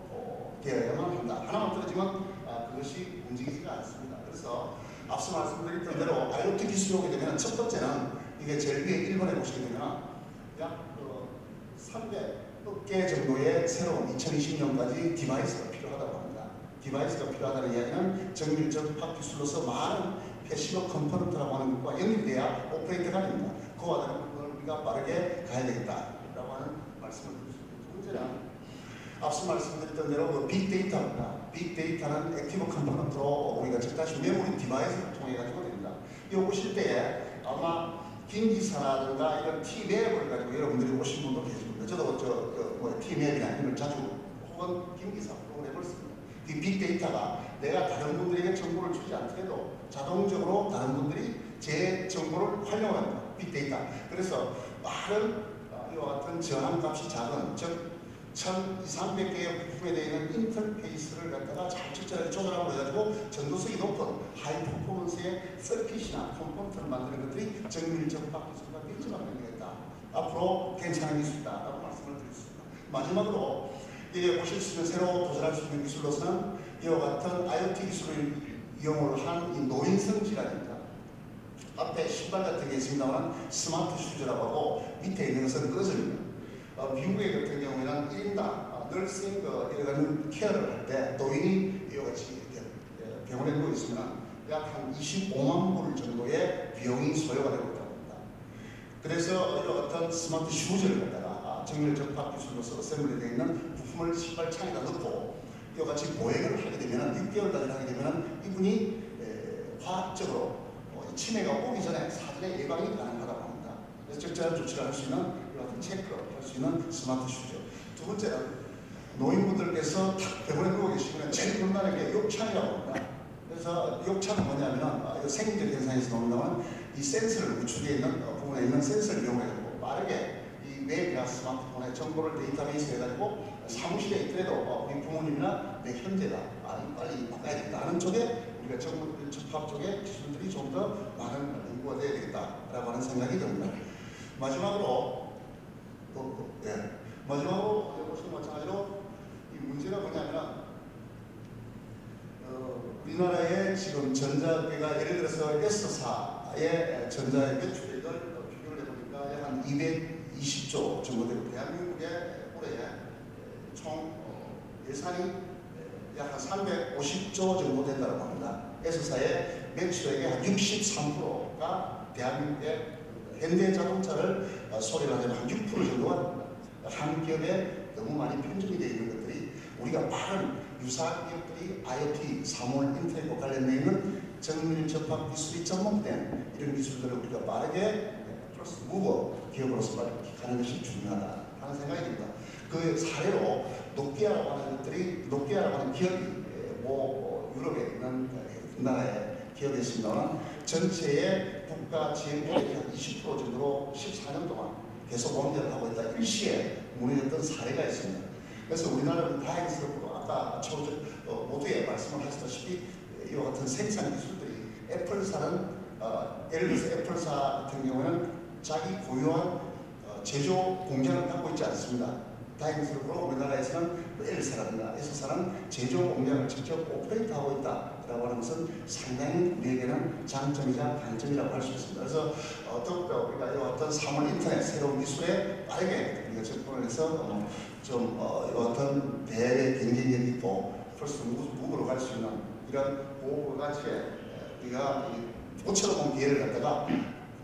되어야만 합니다. 하나만 떨어지면 그것이 움직이지가 않습니다. 그래서 앞서 말씀드렸던 대로 IoT 기술이 오게 되면 첫 번째는 이게 제일 위에 1번에 보시게 되면 약 300개 정도의 새로운 2020년까지 디바이스가 필요하다고 합니다. 디바이스가 필요하다는 이야기는 정밀 접합 기술로서 많은 패시브 컴포넌트라고 하는 것과 연결돼야 오퍼레이터가 됩니다. 그와 다른 부분을 우리가 빠르게 가야 되겠다라고 하는 말씀을 드렸습니다. 두 번째는 앞서 말씀드렸던 대로 빅데이터입니다. 빅데이터는 액티브 컴포넌트로 우리가 즉 다시 메모리 디바이스를 통해 가지고 됩니다. 이거 오실 때에 아마 김기사라든가 이런 T맵을 가지고 여러분들이 오신 분도 계실 겁니다. 저도 T맵이나 이런 걸 자주 혹은 김기사 프로그램을 씁니다. 이 빅데이터가 내가 다른 분들에게 정보를 주지 않더라도 자동적으로 다른 분들이 제 정보를 활용합니다. 빅데이터. 그래서 많은 이와 같은 저항값이 작은 즉 1,200개의 부품에 되어 있는 인터페이스를 갖다가 잘 적절하게 조절하고 해가지고 전도성이 높은 하이 퍼포먼스의 서킷이나 컴포넌트를 만드는 것들이 정밀 접합 기술과 밀접한 관계가 있다. 앞으로 괜찮은 기술이다라고 말씀을 드렸습니다. 마지막으로 이게 보실 수 있는 새로 도전할 수 있는 기술로서는 이와 같은 IoT 기술을 이용을 한 이 노인성 질환입니다. 앞에 신발 같은 게 있습니다만 스마트 슈즈라고 하고 밑에 있는 것은 꺼집니다. 미국의 같은 경우에는 1인당 널싱 이런 케어를 할 때 노인이 이와 같이 이렇게 병원에 누워 있으면 약 한 25만 불 정도의 비용이 소요가 되고 있다고 합니다. 그래서 이와 같은 스마트 슈즈를 갖다가 정밀 접합 기술로서 어셈블리 되어 있는 부품을 신발창에다 넣고 이와 같이 보행을 하게 되면 6개월까지 하게 되면 이분이 화학적으로 치매가 오기 전에 사전에 예방이 가능하다고 합니다. 그래서 적절한 조치를 할 수 있는 이와 같은 체크를 할 수 있는 스마트 슈즈. 두 번째는 노인분들께서 탁 병원에 누워 계시면 제일 겁나는 게 욕창이라고 합니다. 그래서 욕창은 뭐냐면 생리적 현상에서 나온다면 이 센서를 우측에 있는 부분에 있는 센서를 이용해서 빠르게 이 웹이나 스마트폰에 정보를 데이터베이스 해가지고 사무실에 있더라도 우리 부모님이나 내 현재다 빨리 바꿔야 된다 하는 쪽에 우리가 정보 접합 쪽에 기술들이 좀 더 많은 연구가 되어야 되겠다라고 하는 생각이 듭니다. 마지막으로 이것도 마찬가지로 이 문제가 뭐냐면 우리나라의 지금 전자계가 예를 들어서 S사의 전자의 매출액을 비교를 해보니까 약 한 220조 정도 되고 대한민국의 올해 총 예산이 약 한 350조 정도 된다고 합니다. S사의 매출액의 한 63%가 대한민국의 현대자동차를 소개를 하자면 한 6% 정도가 됩니다. 한 기업에 너무 많이 편중이 되어 있는 것들이 우리가 빠른 유사 기업들이 IoT, 사물, 인터넷과 관련되어 있는 정밀 접합 기술이 접목된 이런 기술들을 우리가 빠르게 플러스 무버 기업으로서 가는 것이 중요하다 하는 생각이 듭니다. 그 사례로 노키아라고 하는 것들이 노키아라고 하는 기업이 유럽에 있는 나라의 기업이었습니다만 전체의 국가 GNP의 한 20% 정도로 14년 동안 계속 원전을 하고 있다. 일시에 무너졌던 사례가 있습니다. 그래서 우리나라는 다행스럽고 아까 모두에 말씀을 하셨다시피 이와 같은 생산 기술들이 애플사는 예를 들어서 애플사 같은 경우에는 자기 고유한 제조 공장을 갖고 있지 않습니다. 다행스럽고 우리나라에서는 L사라든가 S사는 제조 공장을 직접 오퍼레이트하고 있다라고 하는 것은 상당히 우리에게는 장점이자 단점이라고 할 수 있습니다. 그래서 더욱더 우리가 이 어떤 사물 인터넷 새로운 기술에 빠르게 우리가 접근을 해서 좀 어떤 대외 경쟁력이 있고 플러스 무브로 갈 수 있는 이런 고가치에 우리가 모처럼 온 기회를 갖다가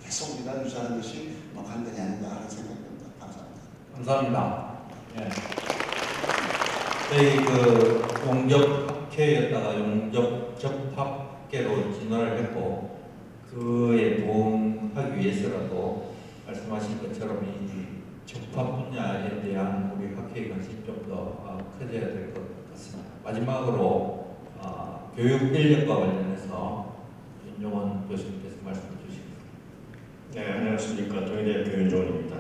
계속 우리가 유지하는 것이 간단히 아닌가 하는 생각이 듭니다. 감사합니다. 감사합니다. 예. 저희 그 용접학회였다가 용접접합계로 진화를 했고 그에 도움하기 위해서라도 말씀하신 것처럼 이 접합 분야에 대한 우리 학회의 관심이 좀 더 커져야 될 것 같습니다. 마지막으로 교육 인력과 관련해서 윤종원 교수님께서 말씀해 주시겠습니다. 네, 안녕하십니까. 동의대학교 윤종원입니다.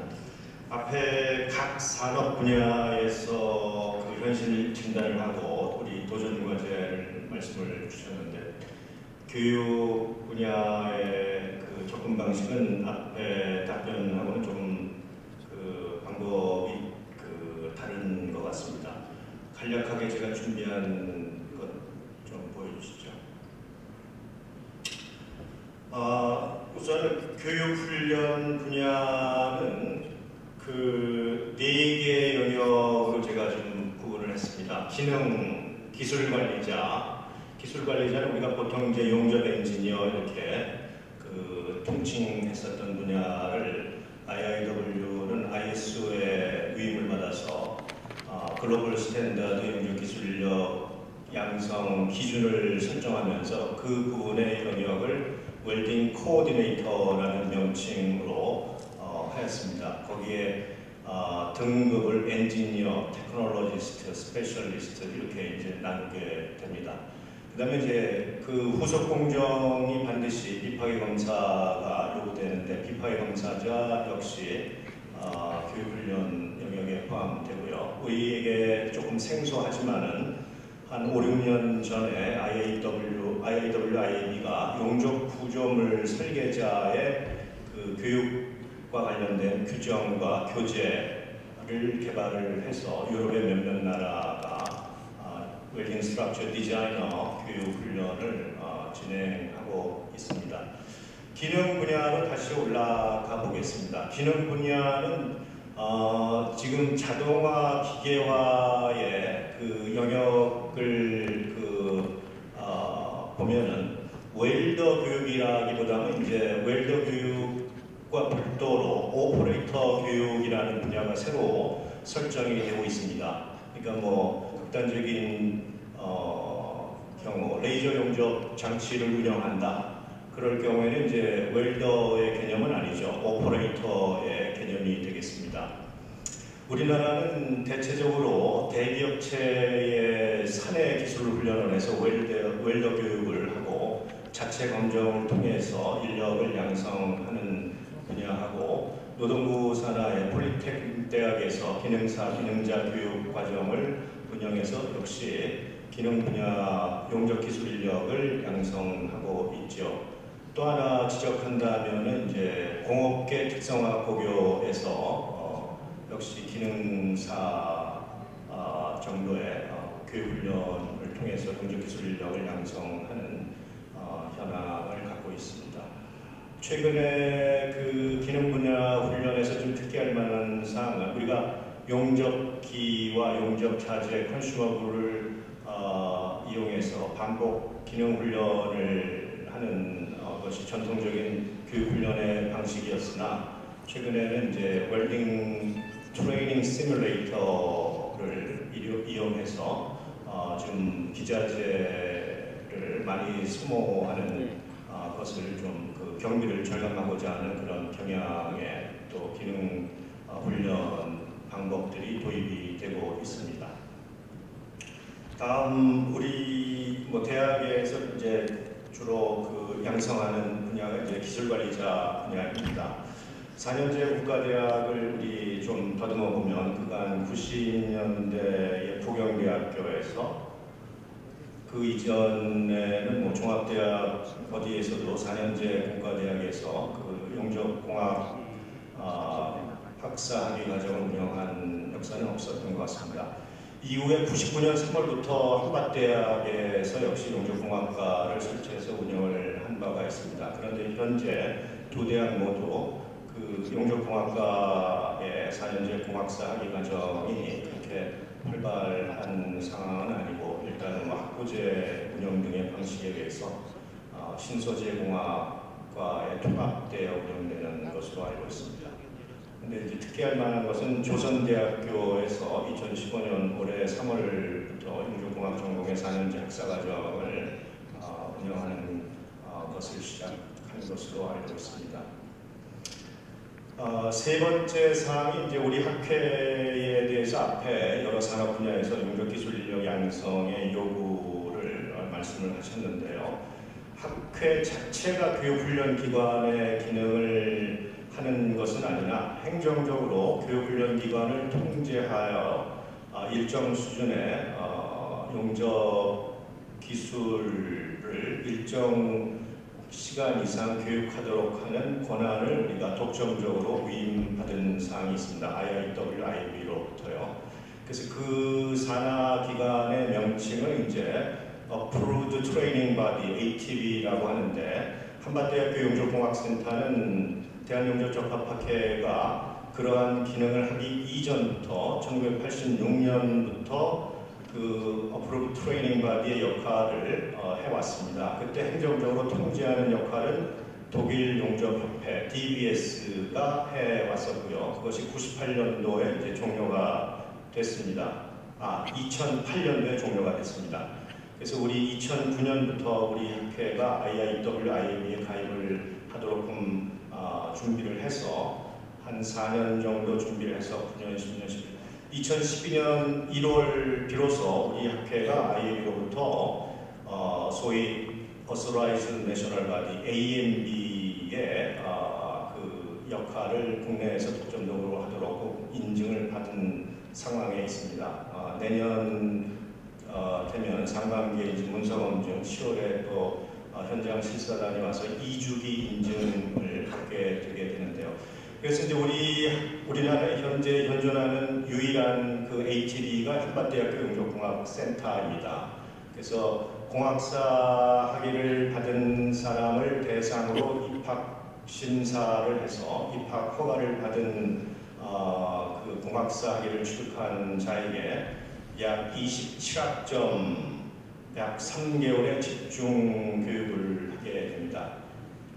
앞에 각 산업 분야에서 그 현실 진단을 하고 우리 도전 과제를 말씀을 주셨는데 교육 분야의 그 접근 방식은 앞에 답변하고는 좀 그 방법이 그 다른 것 같습니다. 간략하게 제가 준비한 것 좀 보여주시죠. 우선 교육훈련 분야는 그 4개의 영역으로 제가 좀 구분을 했습니다. 기능, 기술관리자는 우리가 보통 이제 용접 엔지니어 이렇게 그 통칭했었던 분야를 IIW는 ISO의 위임을 받아서 글로벌 스탠다드 용접 기술력 양성 기준을 설정하면서 그 부분의 영역을 웰딩 코어디네이터라는 명칭으로 하였습니다. 거기에 등급을 엔지니어, 테크놀로지스트, 스페셜리스트 이렇게 이제 나누게 됩니다. 그다음에 이제 그 후속 공정이 반드시 비파기 검사가 요구되는데 비파기 검사자 역시 교육훈련 영역에 포함되고요. 우리에게 조금 생소하지만은 한 5, 6년 전에 IAWIAB가 용접 구조물 설계자의 그 교육과 관련된 규정과 교재를 개발을 해서 유럽의 몇몇 나라가 웰딩 스트럭처 디자이너 교육 훈련을 진행하고 있습니다. 기능 분야로 다시 올라가 보겠습니다. 기능 분야는 지금 자동화 기계화의 그 영역을 보면은 웰더 교육이라기보다는 이제 웰더 교육과 별도로 오퍼레이터 교육이라는 분야가 새로 설정이 되고 있습니다. 그러니까 뭐 극단적인 경우 레이저 용접 장치를 운영한다. 그럴 경우에는 이제 웰더의 개념은 아니죠. 오퍼레이터의 개념이 되겠습니다. 우리나라는 대체적으로 대기업체의 사내 기술 훈련을 해서 웰더 교육을 하고 자체 검정을 통해서 인력을 양성하는 분야하고 노동부 산하의 폴리테크닉 대학에서 기능사, 기능자 교육 과정을 운영해서 역시 기능 분야 용접 기술 인력을 양성하고 있죠. 또 하나 지적한다면은 이제 공업계 특성화 고교에서 역시 기능사 정도의 교육훈련을 통해서 용접 기술 인력을 양성하는 현황을 갖고 있습니다. 최근에 그 기능 분야 훈련에서 좀 특이할 만한 사항은 우리가 용접기와 용접자재 컨슈머블을 이용해서 반복 기능 훈련을 하는 것이 전통적인 교육 훈련의 방식이었으나 최근에는 이제 웰딩 트레이닝 시뮬레이터를 이용해서 좀 기자재를 많이 소모하는 것을 좀 그 경비를 절감하고자 하는 그런 경향의 또 기능 훈련 방법들이 도입이 되고 있습니다. 다음 우리 대학에서 이제 주로 그 양성하는 분야가 이제 기술관리자 분야입니다. 4년제 국가대학을 우리 좀 더듬어 보면 그간 90년대의 부경대학교에서 그 이전에는 종합대학 어디에서도 4년제 국가대학에서 그 용접공학 박사학위 과정을 운영한 역사는 없었던 것 같습니다. 이후에 99년 3월부터 한밭대학에서 역시 용접공학과를 설치해서 운영을 한 바가 있습니다. 그런데 현재 두 대학 모두 그 용접공학과의 4년제 공학사 학위 과정이 그렇게 활발한 상황은 아니고 일단은 학부제 운영 등의 방식에 의해서 신소재공학과에 통합되어 운영되는 것으로 알고 있습니다. 근데 이제 특이할 만한 것은 조선대학교에서 2015년 올해 3월부터 용접공학 전공의 4년제 학사과정을 운영하는 것을 시작한 것으로 알고 있습니다. 세 번째 사항이 이제 우리 학회에 대해서 앞에 여러 산업 분야에서 용접기술 인력 양성의 요구를 말씀을 하셨는데요. 학회 자체가 교육훈련기관의 기능을 하는 것은 아니나 행정적으로 교육훈련기관을 통제하여 일정 수준의 용접 기술을 일정 시간 이상 교육하도록 하는 권한을 우리가 독점적으로 위임받은 사항이 있습니다. IIWIB로부터요. 그래서 그 산하 기관의 명칭을 이제 Approved Training Body (ATB라고) 하는데 한밭대학교 용접공학센터는 대한용접적합학회가 그러한 기능을 하기 이전부터 1986년부터 그 Approved Training Body의 역할을 해왔습니다. 그때 행정적으로 통제하는 역할은 독일 용접협회 DBS가 해왔었고요. 그것이 98년도에 이제 종료가 됐습니다. 2008년도에 종료가 됐습니다. 그래서 우리 2009년부터 우리 학회가 IIWIB에 가입을 하도록 준비를 해서 한 4년 정도 준비를 해서 9년, 10년, 2012년 1월 비로소 우리 학회가 IAB로부터 소위 Authorized National Body (ANB의) 그 역할을 국내에서 독점적으로 하도록 인증을 받은 상황에 있습니다. 내년 되면 상반기에 이제 문서검증, 10월에 또 현장 실사단이 와서 2주기 인증을 받게 되게 되는데요. 그래서 이제 우리나라에 현재 현존하는 유일한 그 ATD가 한밭대학교 용접공학센터입니다. 그래서 공학사 학위를 받은 사람을 대상으로 입학 심사를 해서 입학 허가를 받은 그 공학사 학위를 취득한 자에게 약 27학점, 약 3개월의 집중 교육을 하게 됩니다.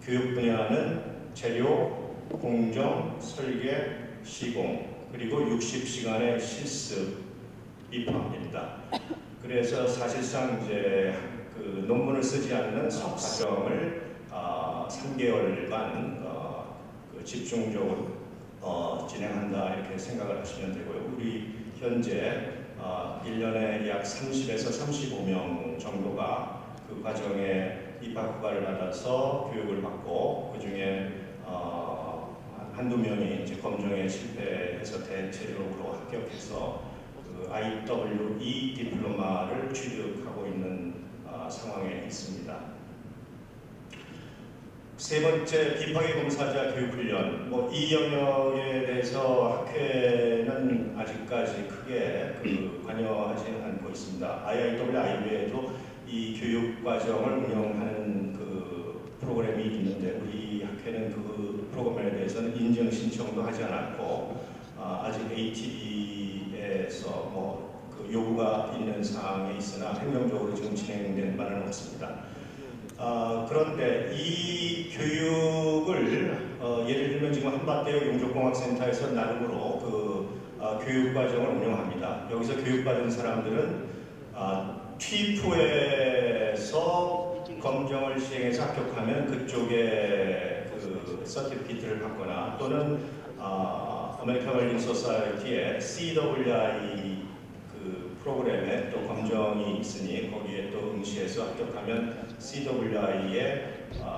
교육 분야는 재료, 공정, 설계, 시공, 그리고 60시간의 실습 입학입니다. 그래서 사실상 이제 그 논문을 쓰지 않는 석사과정을 3개월간 그 집중적으로 진행한다 이렇게 생각을 하시면 되고요. 우리 현재 1년에 약 30에서 35명 정도가 그 과정에 입학 허가를 받아서 교육을 받고 그 중에 한두 명이 이제 검정에 실패해서 대체적으로 합격해서 그 IWE 디플로마를 취득하고 있는 상황에 있습니다. 세 번째, 비파괴 검사자 교육훈련. 이 영역에 대해서 학회는 아직까지 크게 관여하지 않고 있습니다. IIWIB에도 이 교육 과정을 운영하는 그 프로그램이 있는데 우리 학회는 그 프로그램에 대해서는 인증 신청도 하지 않았고 아직 ATD 사항에 있으나 행정적으로 지금 진행된 바는 없습니다. 그런데 이 교육을 예를 들면 지금 한밭대역 용접공학센터에서 나름으로 그 교육과정을 운영합니다. 여기서 교육받은 사람들은 투입 후에서 검정을 시행해서 합격하면 그쪽에 그 서티피케이트를 받거나 또는 아메리칸 웰딩 소사이어티의 CWI 그 프로그램에 또 검정이 있으니 거기에 또 응시해서 합격하면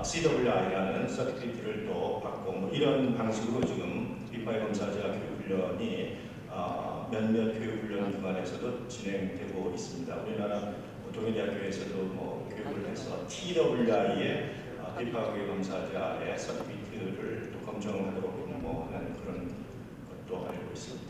CWI라는 서티피케이트를 또 받고 뭐 이런 방식으로 지금 비파이 검사자 교육훈련이 몇몇 교육훈련 기관에서도 진행되고 있습니다. 우리나라 동일대학교에서도 뭐 교육을 해서 TWI의 비파이 검사자의 서티피케이트를 또 검정하도록 뭐 하는 그런 것도 알고 있습니다.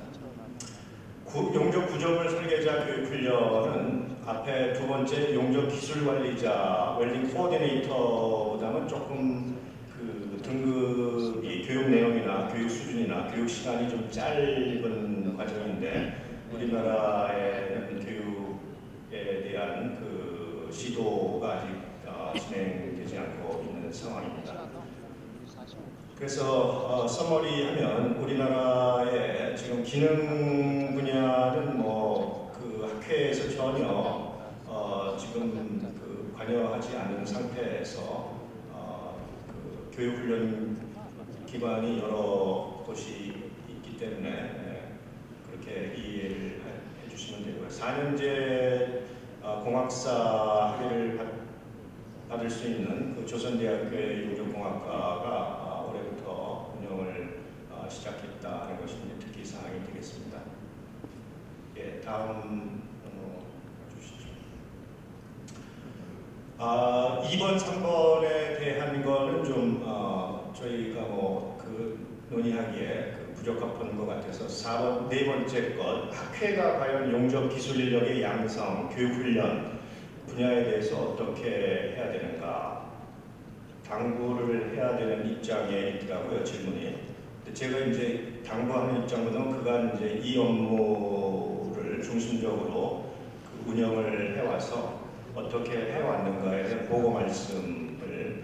용접 구조물 설계자 교육훈련은 앞에 두 번째 용접 기술 관리자 웰딩 코어디네이터보다는 조금 그 등급이 교육 내용이나 교육 수준이나 교육 시간이 좀 짧은 과정인데 우리나라의 교육에 대한 그 시도가 아직 진행되지 않고 있는 상황입니다. 그래서 서머리하면 우리나라의 지금 기능 분야는 뭐 그 학회에서 전혀 지금 그 관여하지 않는 상태에서 그 교육훈련 기관이 여러 곳이 있기 때문에 그렇게 이해를 해주시면 되고요. 4년제 공학사 학위를 받을 수 있는 그 조선대학교의 용접공학과가 올해부터 운영을 시작했다는 것이 특기 사항이 되겠습니다. 예, 다음 주시죠. 2번, 3번에 대한 거는 좀 저희가 뭐 그 논의하기에 부적합한 것 같아서 4번, 네 번째 것 학회가 과연 용접 기술 인력의 양성, 교육 훈련 분야에 대해서 어떻게 해야 되는가 당부를 해야 되는 입장에 있더라고요, 질문이. 근데 제가 이제 당부하는 입장보다는 그간 이제 이 업무를 중심적으로 그 운영을 해와서 어떻게 해왔는가에 대한 보고 말씀을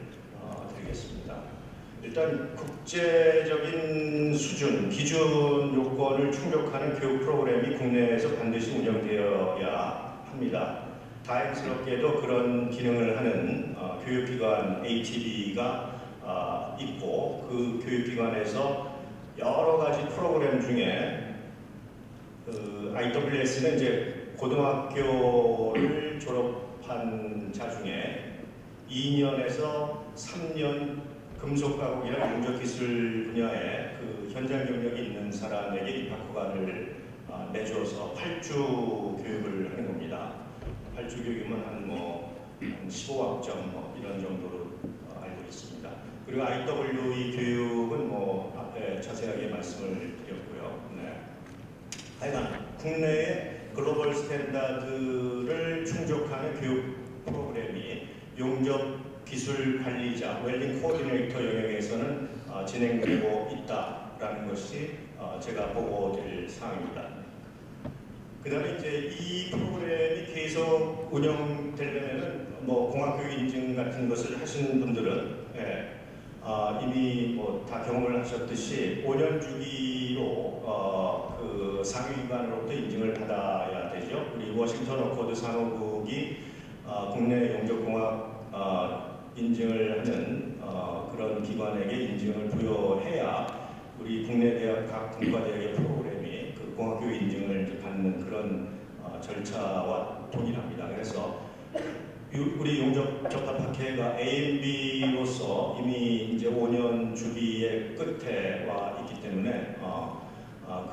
드리겠습니다. 일단 국제적인 수준, 기준 요건을 충족하는 교육 프로그램이 국내에서 반드시 운영되어야 합니다. 다행스럽게도 그런 기능을 하는 교육기관 ATB가 있고 그 교육기관에서 여러 가지 프로그램 중에 그 IWS는 이제 고등학교를 졸업한 자 중에 2년에서 3년 금속가공이나 용접기술 분야에 그 현장 경력이 있는 사람에게 입학허가를 내줘서 8주 교육을 하는 겁니다. 8주 교육이면 한 15학점 이런 정도로 알고 있습니다. 그리고 IWE 교육은 앞에 자세하게 말씀을 드렸고요. 네. 하여간 국내의 글로벌 스탠다드를 충족하는 교육 프로그램이 용접 기술 관리자, 웰딩 코어디네이터 영역에서는 진행되고 있다라는 것이 제가 보고드릴 사항입니다. 그 다음에 이제 이 프로그램이 계속 운영되려면은 공학교육 인증 같은 것을 하시는 분들은 이미 다 경험을 하셨듯이 5년 주기로 그 상위기관으로부터 인증을 받아야 되죠. 우리 워싱턴 어코드 산업국이 국내 용접공학 인증을 하는 그런 기관에게 인증을 부여해야 우리 국내 대학 각 공과대학의 프로그램이 그 공학교육 인증을 받는 그런 절차와 동일합니다. 그래서 우리 용접접합학회가 AMB로서 이미 이제 5년 주기의 끝에 와 있기 때문에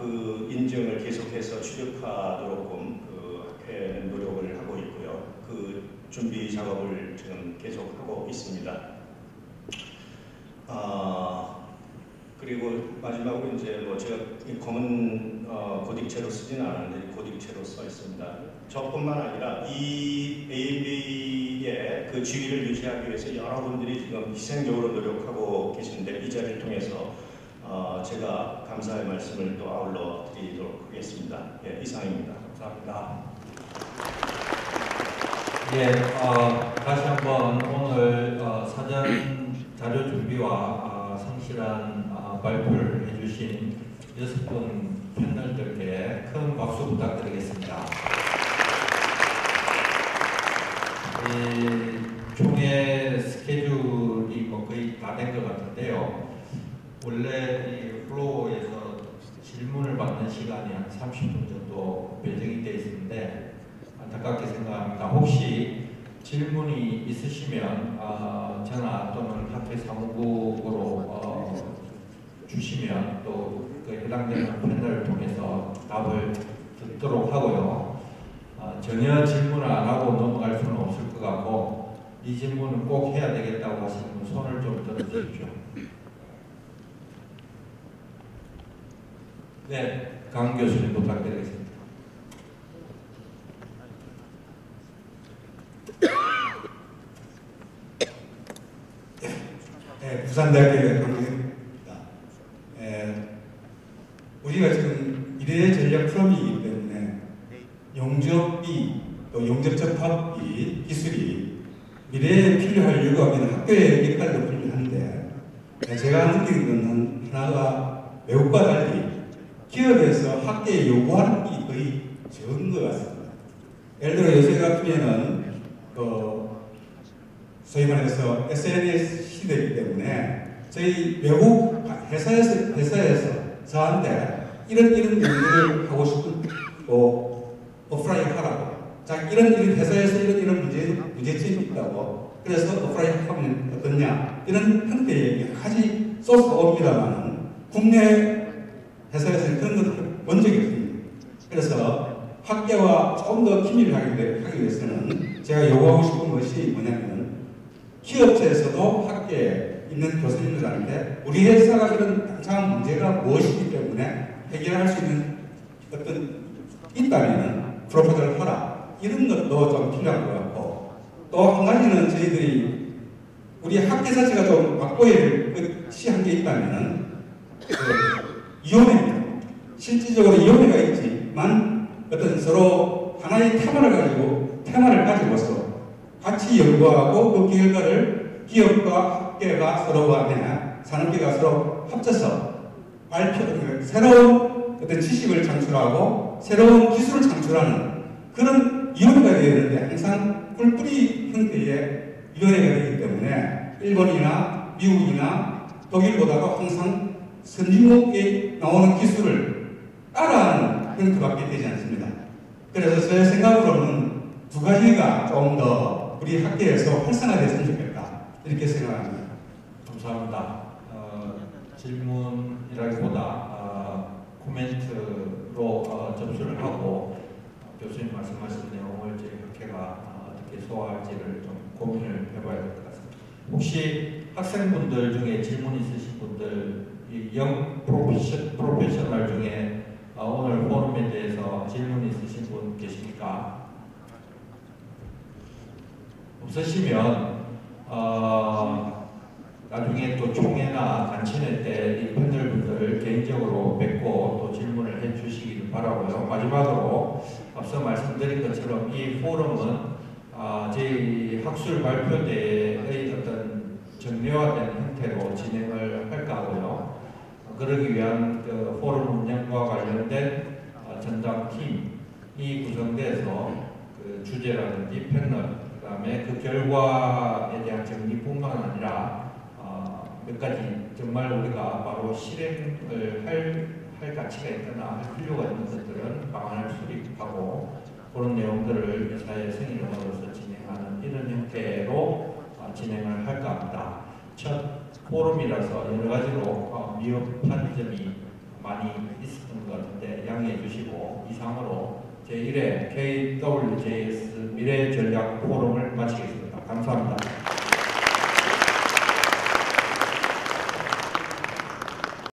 그 인증을 계속해서 취득하도록끔 그 학회는 노력을 하고 있고요. 그 준비 작업을 지금 계속하고 있습니다. 그리고 마지막으로 이제 제가 검은 고딕체로 쓰지는 않았는데 고딕체로 써 있습니다. 저뿐만 아니라 이 AMB의 그 지위를 유지하기 위해서 여러분들이 지금 희생적으로 노력하고 계신데 이 자리를 통해서 제가 감사의 말씀을 또 아울러 드리도록 하겠습니다. 예, 이상입니다. 감사합니다. 다시 한번 오늘 사전 자료 준비와 성실한 발표를 해주신 6분 패널들께 큰 박수 부탁드리겠습니다. 총회 스케줄이 거의 다 된 것 같은데요. 원래 이 플로어에서 질문을 받는 시간이 한 30분 정도 배정이 되어 있는데 안타깝게 생각합니다. 혹시 질문이 있으시면 전화 또는 학회 사무국으로 주시면 또 그 해당되는 패널을 통해서 답을 듣도록 하고요. 전혀 질문을 안 하고 넘어갈 수는 없을 것 같고 이 질문은 꼭 해야 되겠다고 하시는 분 손을 좀 들어주십시오. 네, 강 교수님 부탁드리겠습니다. 부산대학교의 강교입니다. 우리가 지금 미래의 전략 프롬이기 때문에 용접비 또 용접접합비 기술이 미래에 필요할 요구하면 학교의 역할도 필요한데 제가 느끼는 것은 하나가 외국과 달리 기업에서 학교에 요구하는 게 거의 적은 것 같습니다. 예를 들어 요새 같으면은 소위 말해서 SNS 시대이기 때문에 저희 외국 회사에서 저한테 이런 연구를 하고 싶은 오프라인 하라고. 자, 이런 회사에서 이런 문제점이 있다고. 그래서 오프라인 하면 어떠냐. 이런 형태의 여러 가지 소스가 옵니다만 국내 회사에서는 그런 것을 본 적이 없습니다. 그래서 학계와 조금 더 긴밀하게 하기 위해서는 제가 요구하고 싶은 것이 뭐냐면 기업체에서도 학계에 있는 교수님들한테 우리 회사가 이런 당장한 문제가 무엇이기 때문에 해결할 수 있는 어떤 있다면 프로포즈를 하라. 이런 것도 좀 필요한 것 같고 또 한 가지는 저희들이 우리 학계 자체가 좀 확보할 것이 한 게 있다면 위원회입니다. 실질적으로 위원회가 있지만 어떤 서로 하나의 테마를 가지고서 같이 연구하고 그 결과를 기업과 학계가 서로 간에 산업계가 서로 합쳐서 새로운 어떤 지식을 창출하고 새로운 기술을 창출하는 그런 위원회가 되어야 되는데 항상 뿔뿔이 형태의 위원회가 되기 때문에 일본이나 미국이나 독일보다도 항상 선진국에 나오는 기술을 따라하는 형태밖에 되지 않습니다. 그래서 제 생각으로는 두 가지가 좀 더 우리 학계에서 활성화됐으면 좋겠다 이렇게 생각합니다. 감사합니다. 질문이라기보다 코멘트로 접수를 하고 교수님 말씀하신 내용을 저희 학회가 어떻게 소화할지를 좀 고민을 해봐야 될 것 같습니다. 혹시 학생분들 중에 질문 있으신 분들, 영 프로페셔널 중에 오늘 포럼에 대해서 질문 있으신 분 계십니까? 없으시면 나중에 또 총회나 단체회 때 이 패널분들 개인적으로 뵙고 또 질문을 해주시기를 바라고요. 마지막으로 앞서 말씀드린 것처럼 이 포럼은 저희 학술 발표대의 어떤 정례화된 형태로 진행을 할까 하고요. 그러기 위한 그 포럼 운영과 관련된 전담팀이 구성돼서 그 주제라든지 패널 그다음에 그 결과에 대한 정리뿐만 아니라 몇 가지 정말 우리가 바로 실행을 할 가치가 있거나 할 필요가 있는 것들은 방안을 수립하고 그런 내용들을 회사의 승인으로서 진행하는 이런 형태로 진행을 할까 합니다. 첫 포럼이라서 여러 가지로 미흡한 점이 많이 있었던 것 같은데 양해해 주시고 이상으로 제1회 KWJS 미래전략 포럼을 마치겠습니다. 감사합니다.